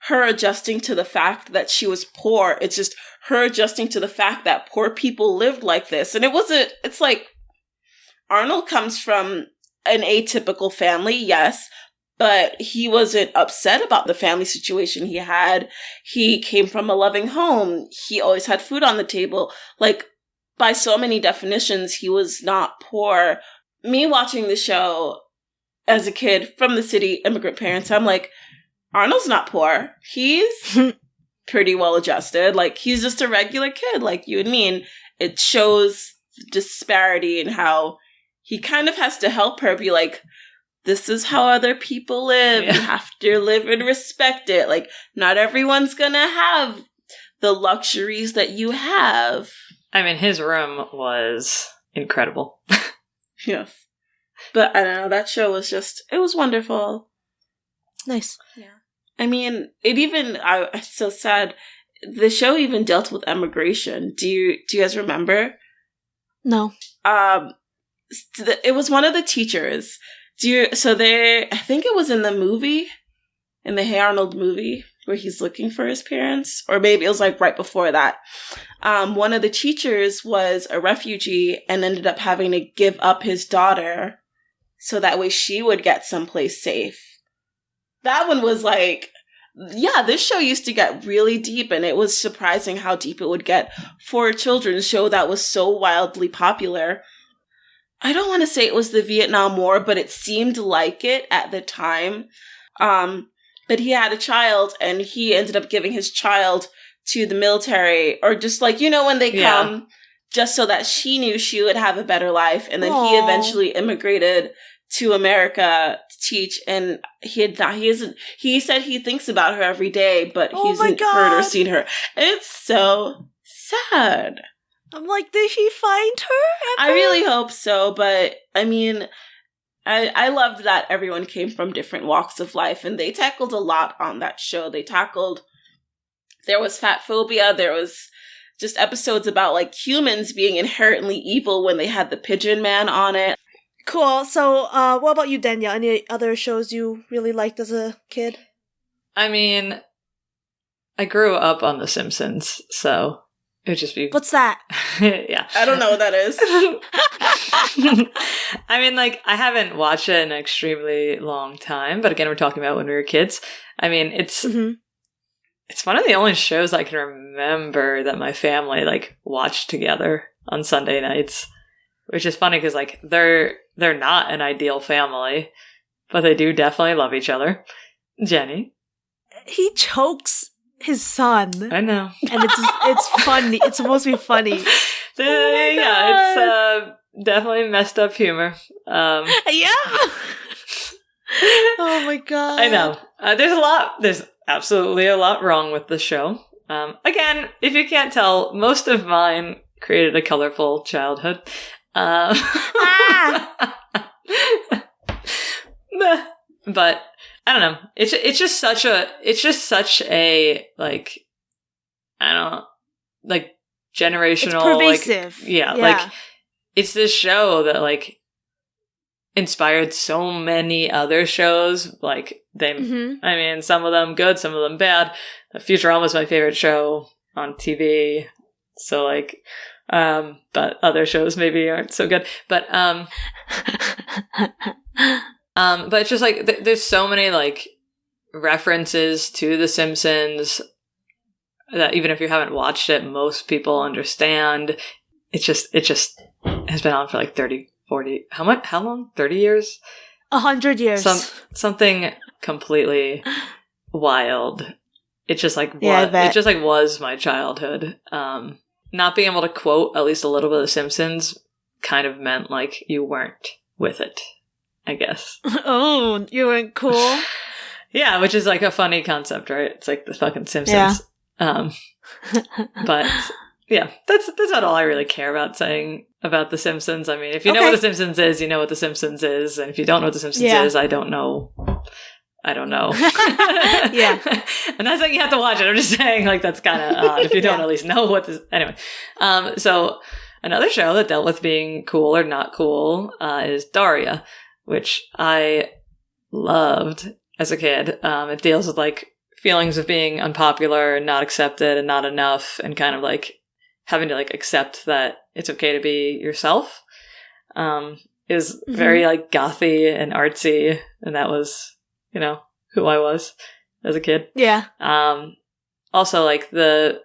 her adjusting to the fact that she was poor. It's just her adjusting to the fact that poor people lived like this. And it's like, Arnold comes from an atypical family, yes, but he wasn't upset about the family situation he had. He came from a loving home. He always had food on the table. Like, by so many definitions, he was not poor. Me watching the show as a kid from the city, immigrant parents, I'm like, Arnold's not poor. He's pretty well adjusted. Like, he's just a regular kid like you and me. And it shows disparity in how he kind of has to help her be like, this is how other people live. Yeah. You have to live and respect it. Like, not everyone's gonna have the luxuries that you have. I mean, his room was incredible. Yes. But I don't know, that show was it was wonderful. Nice. Yeah. I mean, it's so sad. The show even dealt with emigration. Do you guys remember? No. It was one of the teachers. I think it was in the movie, in the Hey Arnold movie, where he's looking for his parents, or maybe it was like right before that. One of the teachers was a refugee and ended up having to give up his daughter so that way she would get someplace safe. That one was like, yeah, this show used to get really deep, and it was surprising how deep it would get for a children's show that was so wildly popular. I don't want to say it was the Vietnam War, but it seemed like it at the time. But he had a child, and he ended up giving his child to the military, or just like, when they come, just so that she knew she would have a better life. And then he eventually immigrated to America to teach, and he said he thinks about her every day, but he hasn't heard or seen her. It's so sad. I'm like, did he find her ever? I really hope so, but I mean, I loved that everyone came from different walks of life, and they tackled a lot on that show. There was fat phobia, there was just episodes about like humans being inherently evil when they had the Pigeon Man on it. Cool. So, what about you, Danielle? Any other shows you really liked as a kid? I mean, I grew up on The Simpsons, so it would just be... What's that? Yeah. I don't know what that is. I mean, like, I haven't watched it in an extremely long time, but again, we're talking about when we were kids. I mean, it's one of the only shows I can remember that my family, like, watched together on Sunday nights, which is funny because, like, they're not an ideal family, but they do definitely love each other. Jenny? He chokes his son. I know. And it's funny. It's supposed to be funny. It's definitely messed up humor. Yeah. Oh my god. I know. There's absolutely a lot wrong with the show. Again, if you can't tell, most of mine created a colorful childhood. But I don't know. It's just such a like, I don't know, like generational, it's pervasive. Like, yeah, like it's this show that like inspired so many other shows. Like I mean, some of them good, some of them bad. Futurama is my favorite show on TV. So like, But other shows maybe aren't so good. But it's just like there's so many like references to The Simpsons that even if you haven't watched it, most people understand. It just has been on for like 30, 40, how long? 30 years? 100 years. Something completely wild. It just like Yeah, it just like was my childhood. Not being able to quote at least a little bit of The Simpsons kind of meant like you weren't with it, I guess. Oh, you weren't cool? Yeah, which is like a funny concept, right? It's like the fucking Simpsons. Yeah. But yeah, that's not all I really care about saying about The Simpsons. I mean, if you know what The Simpsons is, you know what The Simpsons is. And if you don't know what The Simpsons is, I don't know. Yeah. I'm not saying you have to watch it. I'm just saying like that's kind of odd if you don't at least know what this... Anyway. So another show that dealt with being cool or not cool is Daria, which I loved as a kid. It deals with like feelings of being unpopular and not accepted and not enough and kind of like having to like accept that it's okay to be yourself. Is very like gothy and artsy, and that was, you know, who I was as a kid. Yeah. Also like the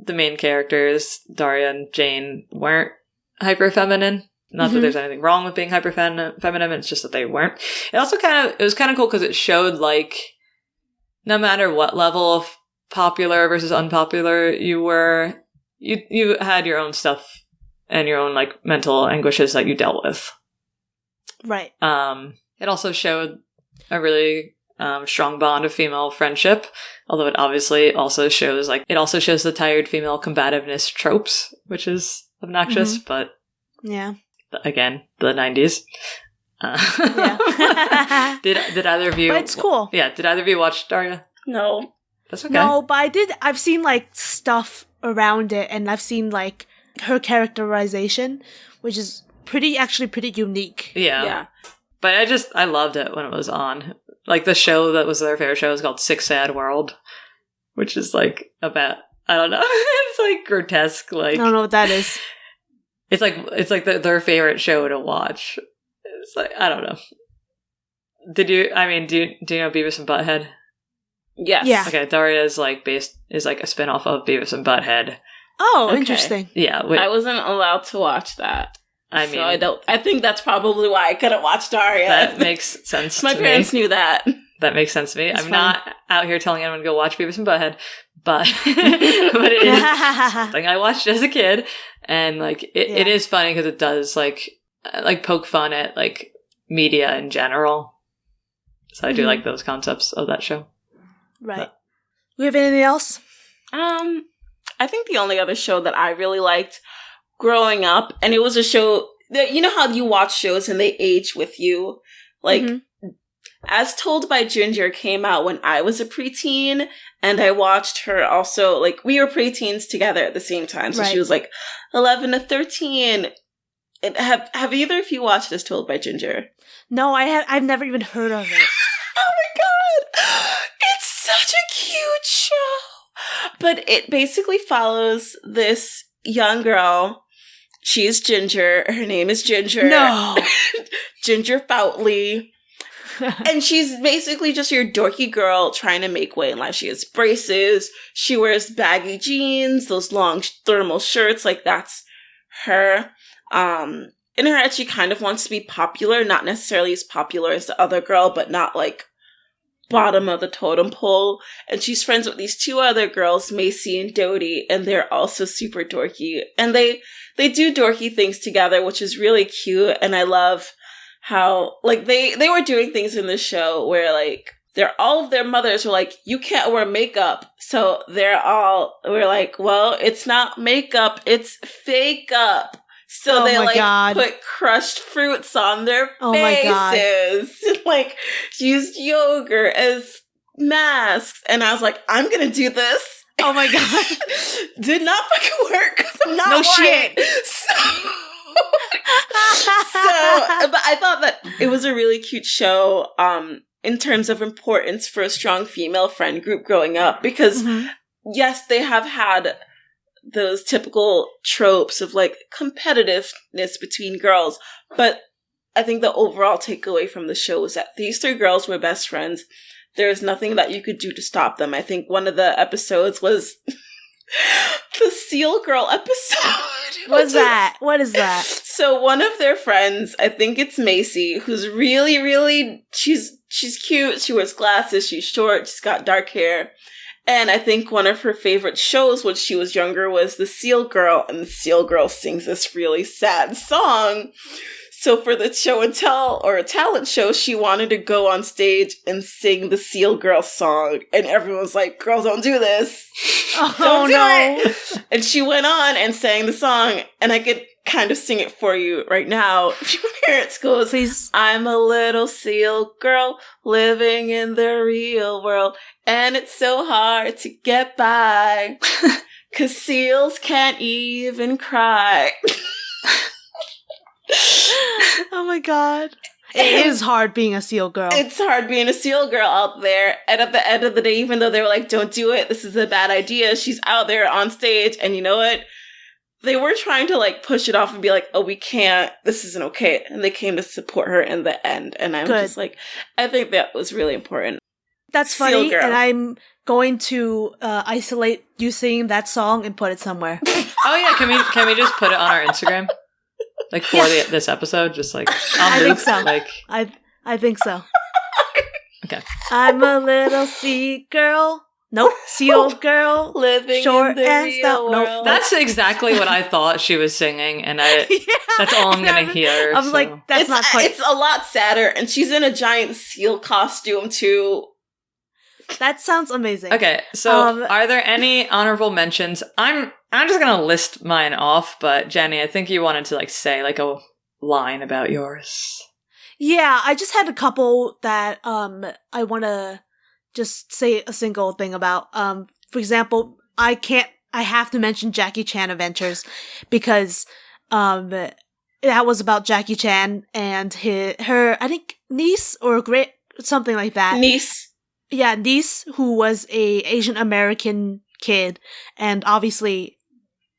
main characters, Daria and Jane, weren't hyper feminine. Not that there's anything wrong with being hyper feminine, it's just that they weren't. It was kind of cool because it showed like no matter what level of popular versus unpopular you were, you had your own stuff and your own like mental anguishes that you dealt with. Right. It also showed a really strong bond of female friendship, although it obviously also shows the tired female combativeness tropes, which is obnoxious, but yeah. Again, the 90s. Did either of you... But it's cool. Yeah, did either of you watch Daria? No. That's okay. No, but I've seen like stuff around it, and I've seen like her characterization, which is actually pretty unique. Yeah. But I loved it when it was on. Like the show that was their favorite show is called Sick Sad World, which is like about, I don't know, it's like grotesque. Like I don't know what that is. It's like their favorite show to watch. It's like, I don't know. Do you know Beavis and Butthead? Yes. Yeah. Okay, Daria is like a spinoff of Beavis and Butthead. Oh, Okay. interesting. Yeah. I wasn't allowed to watch that. I mean, I think that's probably why I couldn't watch Daria. That makes sense. My parents knew that. That makes sense to me. That's I'm funny. not out here telling anyone to go watch Beavis and Butthead, but but it is something I watched as a kid, and like it is funny because it does like poke fun at like media in general. So I do like those concepts of that show. Right. But. We have anything else? I think the only other show that I really liked growing up, and it was a show that, you know how you watch shows and they age with you? Like, As Told by Ginger came out when I was a preteen, and I watched her also, like, we were preteens together at the same time, so she was like 11 to 13. Have either of you watched As Told by Ginger? No, I've never even heard of it. Oh my god! It's such a cute show! But it basically follows this young girl. She's Ginger. Her name is Ginger. No! Ginger Foutley. And she's basically just your dorky girl trying to make way in life. She has braces. She wears baggy jeans, those long thermal shirts. Like, that's her. In her head, she kind of wants to be popular. Not necessarily as popular as the other girl, but not, like, bottom of the totem pole. And she's friends with these two other girls, Macy and Dodie, and they're also super dorky. And they do dorky things together, which is really cute. And I love how, like, they were doing things in the show where, like, all of their mothers were like, you can't wear makeup. So we're like, well, it's not makeup, it's fake up. So they put crushed fruits on their faces. My God. And, like, used yogurt as masks. And I was like, I'm going to do this. Oh my God. Did not fucking work because I'm not white. Shit. But I thought that it was a really cute show in terms of importance for a strong female friend group growing up. Because, yes, they have had those typical tropes of like competitiveness between girls. But I think the overall takeaway from the show was that these three girls were best friends. There's nothing that you could do to stop them. I think one of the episodes was the Seal Girl episode. What's that? What is that? So one of their friends, I think it's Macy, who's really, really, she's cute. She wears glasses. She's short. She's got dark hair. And I think one of her favorite shows when she was younger was The Seal Girl. And the Seal Girl sings this really sad song. So for the show and tell, or a talent show, she wanted to go on stage and sing the Seal Girl song. And everyone was like, girl, don't do this. Don't do it. And she went on and sang the song. And I could kind of sing it for you right now. If you want to hear it, it goes, Please. I'm a little seal girl living in the real world. And it's so hard to get by. 'Cause seals can't even cry. Oh my god. It is hard being a seal girl. It's hard being a seal girl out there. And at the end of the day, even though they were like, don't do it, this is a bad idea, she's out there on stage. And you know what? They were trying to like push it off and be like, oh, we can't, this isn't okay. And they came to support her in the end. And I'm just like, I think that was really important. That's Seal funny. girl. And I'm going to isolate you singing that song and put it somewhere. Oh yeah, can we just put it on our Instagram? Like for this episode, just like I on loop, think so. like I think so. Okay. I'm a little sea girl. Nope. Seal girl. Living Short in the and real stuff. Nope. world. That's exactly what I thought she was singing, and that's all I'm gonna hear. I'm so. like, that's not quite. It's a lot sadder. And she's in a giant seal costume too. That sounds amazing. Okay, so are there any honorable mentions? I'm just gonna list mine off, but Jenny, I think you wanted to like say like a line about yours. Yeah, I just had a couple that I want to just say a single thing about. For example, I have to mention Jackie Chan Adventures because that was about Jackie Chan and her I think niece or great something like that. Niece. Yeah, niece who was a Asian American kid, and obviously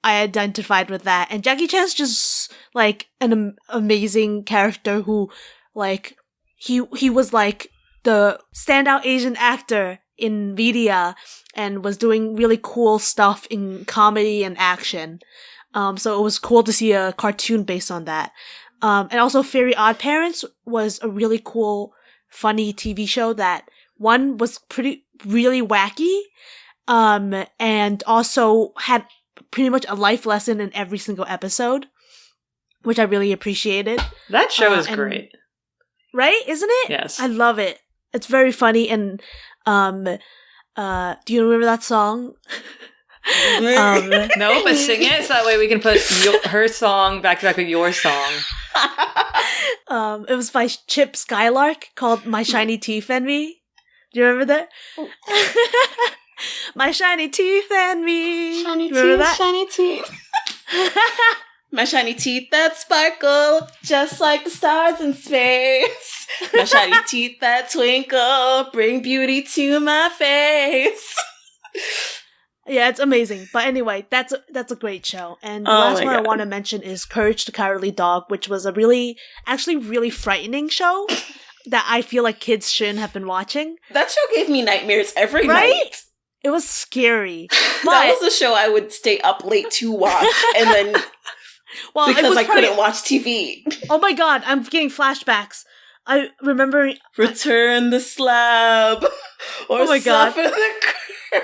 I identified with that. And Jackie Chan's just like an amazing character who, like, he was like the standout Asian actor in media and was doing really cool stuff in comedy and action. So it was cool to see a cartoon based on that. And also Fairy Odd Parents was a really cool, funny TV show that one was really wacky, and also had pretty much a life lesson in every single episode, which I really appreciated. That show is great. Right? Isn't it? Yes. I love it. It's very funny and, do you remember that song? No, but sing it so that way we can put her song back to back with your song. It was by Chip Skylark called My Shiny Teeth and Me. Do you remember that? My shiny teeth and me. Shiny you remember teeth, that? shiny teeth. My shiny teeth that sparkle just like the stars in space. My shiny teeth that twinkle bring beauty to my face. Yeah, it's amazing. But anyway, that's a great show. And the last one I want to mention is Courage the Cowardly Dog, which was a really frightening show that I feel like kids shouldn't have been watching. That show gave me nightmares every night. It was scary. But that was the show I would stay up late to watch, and then because I couldn't watch TV. Oh my god, I'm getting flashbacks. I remember Return the slab, or suffer the curse.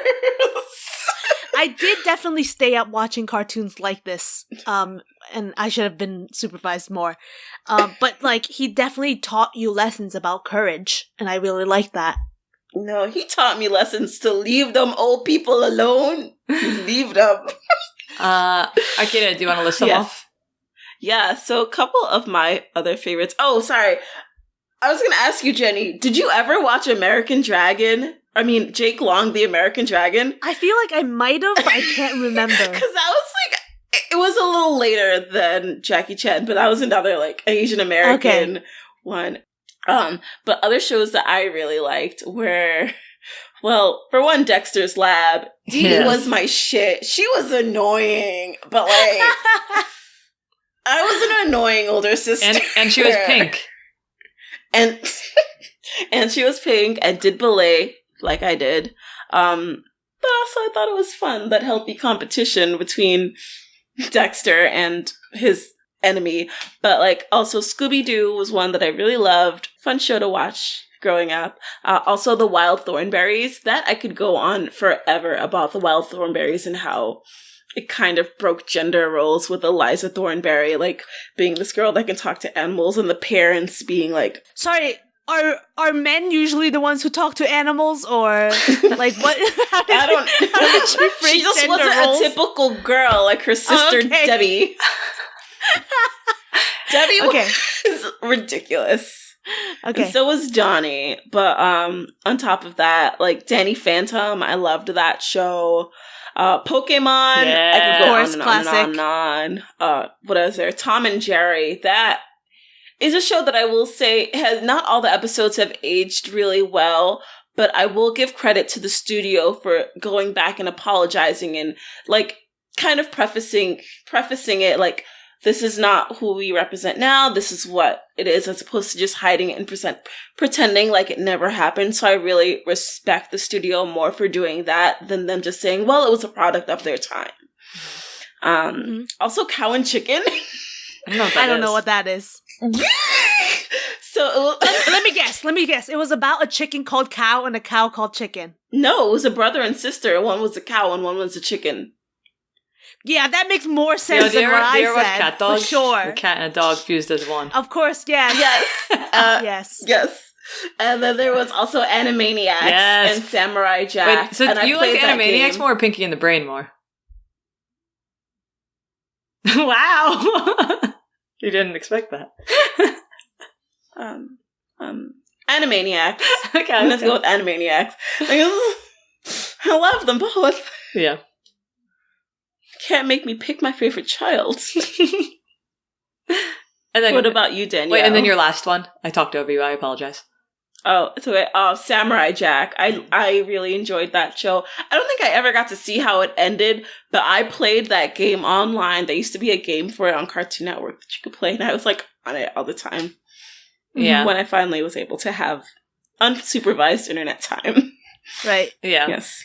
I did definitely stay up watching cartoons like this, and I should have been supervised more. But like, he definitely taught you lessons about courage, and I really like that. No, he taught me lessons to leave them old people alone. Leave them. Arkeida, do you want to list them off? Yeah, so a couple of my other favorites. Oh, sorry. I was going to ask you, Jenny, did you ever watch American Dragon? I mean, Jake Long, the American Dragon? I feel like I might have, but I can't remember. Because that was like, it was a little later than Jackie Chan, but that was another like Asian American one. But other shows that I really liked were Well, for one, Dexter's Lab. Dee was my shit. She was annoying, but like, I was an annoying older sister. And she was pink. And and she was pink and did ballet like I did. But also I thought it was fun, that healthy competition between Dexter and his enemy. But like, also Scooby-Doo was one that I really loved. Fun show to watch growing up. Also the Wild Thornberries. That I could go on forever about the Wild Thornberries and how it kind of broke gender roles with Eliza Thornberry, like being this girl that can talk to animals, and the parents being like, sorry, are men usually the ones who talk to animals, or like what? I don't know. She just wasn't roles? A typical girl like her sister Debbie. Debbie was ridiculous. Okay. And so was Johnny. But on top of that, like Danny Phantom, I loved that show. Pokemon, I could go on and on and on and on. What else there? Tom and Jerry. That is a show that I will say has not all the episodes have aged really well, but I will give credit to the studio for going back and apologizing and like kind of prefacing it like, this is not who we represent now. This is what it is, as opposed to just hiding it and pretending like it never happened. So I really respect the studio more for doing that than them just saying, well, it was a product of their time. Also, Cow and Chicken. I don't know what that is. So let me guess. It was about a chicken called Cow and a cow called Chicken. No, it was a brother and sister. One was a cow and one was a chicken. Yeah, that makes more sense than what I said. Cat dogs? For sure. A cat and a dog fused as one. Of course, yeah. Yes. Yes. And then there was also Animaniacs and Samurai Jack. Wait, so do you like Animaniacs more or Pinky and the Brain more? Wow. You didn't expect that. Animaniacs. Okay, let's go with Animaniacs. I love them both. Yeah. Can't make me pick my favorite child. And then, what about you, Danielle? Wait, and then your last one. I talked over you. I apologize. Oh, it's okay. Samurai Jack. I really enjoyed that show. I don't think I ever got to see how it ended, but I played that game online. There used to be a game for it on Cartoon Network that you could play, and I was like on it all the time. Yeah. When I finally was able to have unsupervised internet time. Right. Yeah. Yes.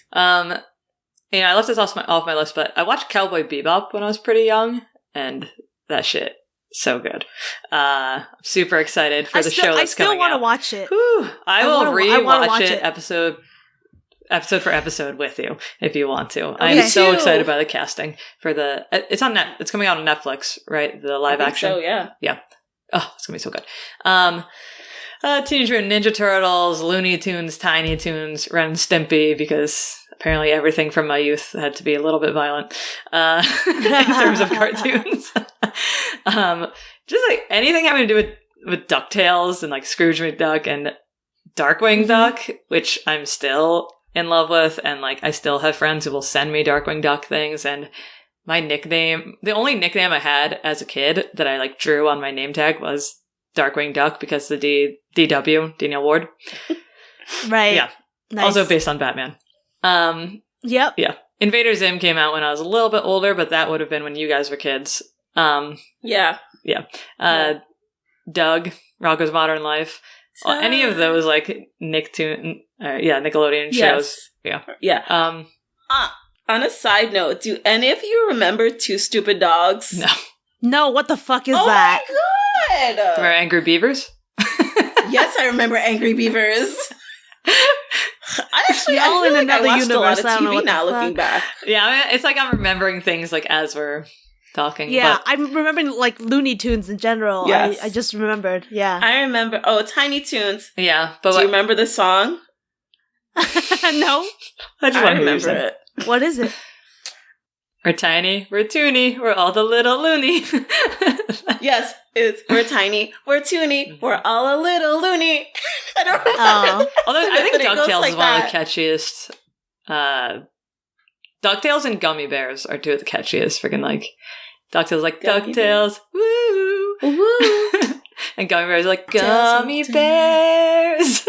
I left this off my list, but I watched Cowboy Bebop when I was pretty young, and that shit, so good. I'm super excited for the show that's coming out. I still want to watch it. Whew, I will rewatch it episode for episode with you if you want to. I am so excited by the casting for the. It's on It's coming out on Netflix, right? The live action. So yeah. Oh, it's gonna be so good. Teenage Mutant Ninja Turtles, Looney Tunes, Tiny Toons, Ren and Stimpy, because apparently everything from my youth had to be a little bit violent in terms of cartoons. Just like anything having to do with DuckTales and like Scrooge McDuck and Darkwing Duck, which I'm still in love with, and like I still have friends who will send me Darkwing Duck things. And my nickname, the only nickname I had as a kid that I like drew on my name tag was Darkwing Duck, because the DW, Danielle Ward. Right. Yeah. Nice. Also based on Batman. Yep. Yeah. Invader Zim came out when I was a little bit older, but that would have been when you guys were kids. Yeah. Doug, Rocko's Modern Life. Any of those like Nickelodeon shows. Yeah. Yeah. On a side note, do any of you remember Two Stupid Dogs? No, what the fuck is that? Oh my god! Remember Angry Beavers? Yes, I remember Angry Beavers. I all in another I watched universe. a lot of TV now, looking back. Yeah, I mean, it's like I'm remembering things like as we're talking. Yeah, I'm remembering like Looney Tunes in general. Yes. I just remembered. Yeah, I remember. Oh, Tiny Toons. Yeah, but do you remember the song? No, I remember it. What is it? We're tiny, we're toony, we're all the little loony. Yes, we're tiny, we're toony, we're all a little loony. I don't know. Although I think DuckTales is one of the catchiest. DuckTales and Gummy Bears are two of the catchiest. Freaking like DuckTales like DuckTales, woo, woo, and Gummy Bears like Gummy Bears.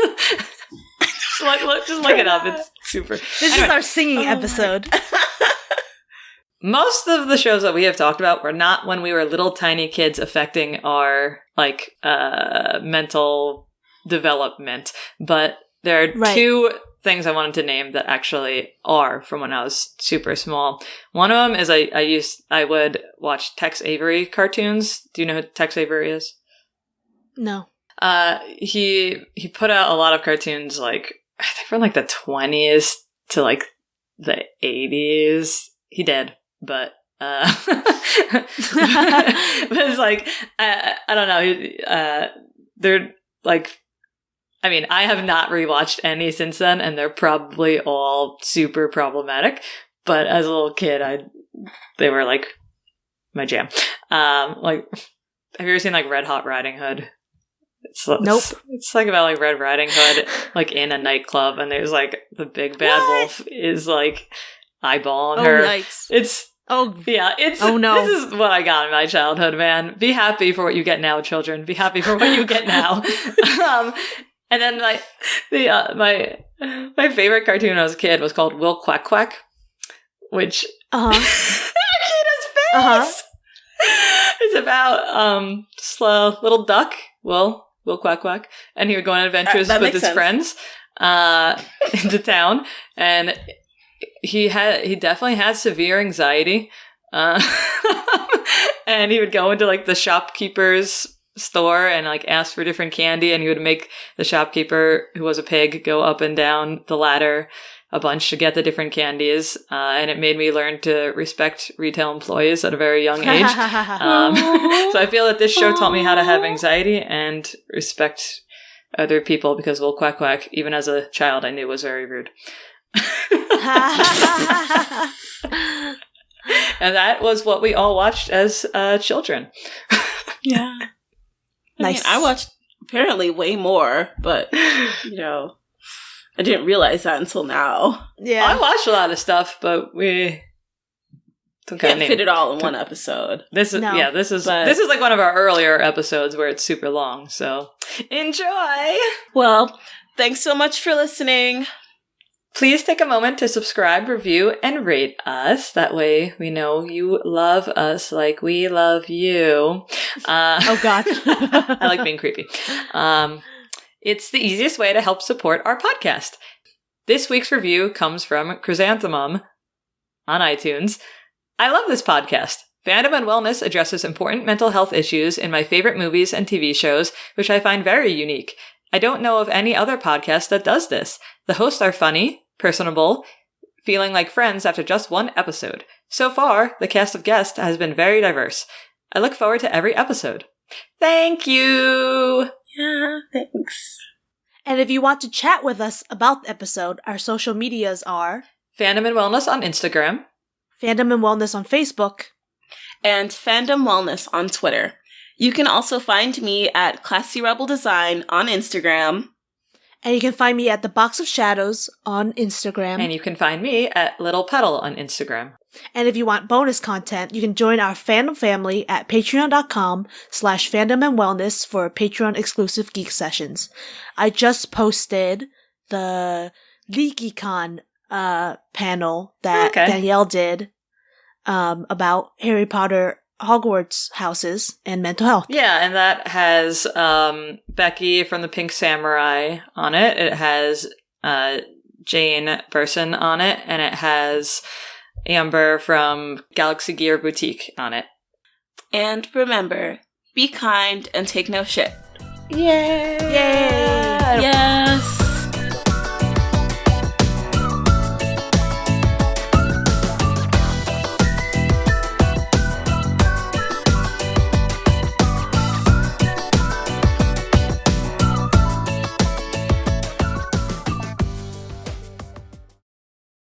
Just look it up. Super. This is our singing episode. Most of the shows that we have talked about were not when we were little tiny kids affecting our mental development, but there are two things I wanted to name that actually are from when I was super small. One of them is I would watch Tex Avery cartoons. Do you know who Tex Avery is? No. He put out a lot of cartoons I think from the 20s to the 80s. He did, but but it's I don't know. They're I have not rewatched any since then, and they're probably all super problematic. But as a little kid, they were my jam. Have you ever seen Red Hot Riding Hood? Nope. It's about Red Riding Hood in a nightclub, and there's the big bad wolf is eyeballing her. Yikes. It's no. This is what I got in my childhood, man. Be happy for what you get now, children. Be happy for what you get now. And then my favorite cartoon when I was a kid was called Will Quack Quack, which Arkeida's face. It's about just a little duck, Will Quack Quack, and he would go on adventures with his friends into town, and he definitely had severe anxiety, and he would go into the shopkeeper's store and ask for different candy, and he would make the shopkeeper, who was a pig, go up and down the ladder a bunch to get the different candies, and it made me learn to respect retail employees at a very young age. So I feel that this show taught me how to have anxiety and respect other people, because Will Quack Quack, even as a child, I knew was very rude. And that was what we all watched as children. Yeah. Nice. I watched apparently way more, but I didn't realize that until now. Yeah, I watched a lot of stuff, but we can't fit it all in one episode. This is one of our earlier episodes where it's super long. So enjoy. Well, thanks so much for listening. Please take a moment to subscribe, review, and rate us. That way we know you love us like we love you. Oh, God. I like being creepy. It's the easiest way to help support our podcast. This week's review comes from Chrysanthemum on iTunes. I love this podcast. Fandom and Wellness addresses important mental health issues in my favorite movies and TV shows, which I find very unique. I don't know of any other podcast that does this. The hosts are funny, personable, feeling like friends after just one episode. So far, the cast of guests has been very diverse. I look forward to every episode. Thank you! Yeah, thanks. And if you want to chat with us about the episode, our social medias are Fandom and Wellness on Instagram, Fandom and Wellness on Facebook, and Fandom Wellness on Twitter. You can also find me at Classy Rebel Design on Instagram. And you can find me at The Box of Shadows on Instagram. And you can find me at Little Petal on Instagram. And if you want bonus content, you can join our fandom family at patreon.com/fandom and wellness for Patreon exclusive geek sessions. I just posted the LeakyCon panel that Danielle did about Harry Potter Hogwarts houses and mental health. Yeah, and that has Becky from the Pink Samurai on it. It has Jane Burson on it, and it has Amber from Galaxy Gear Boutique on it. And remember, be kind and take no shit. Yay! Yay! Yes!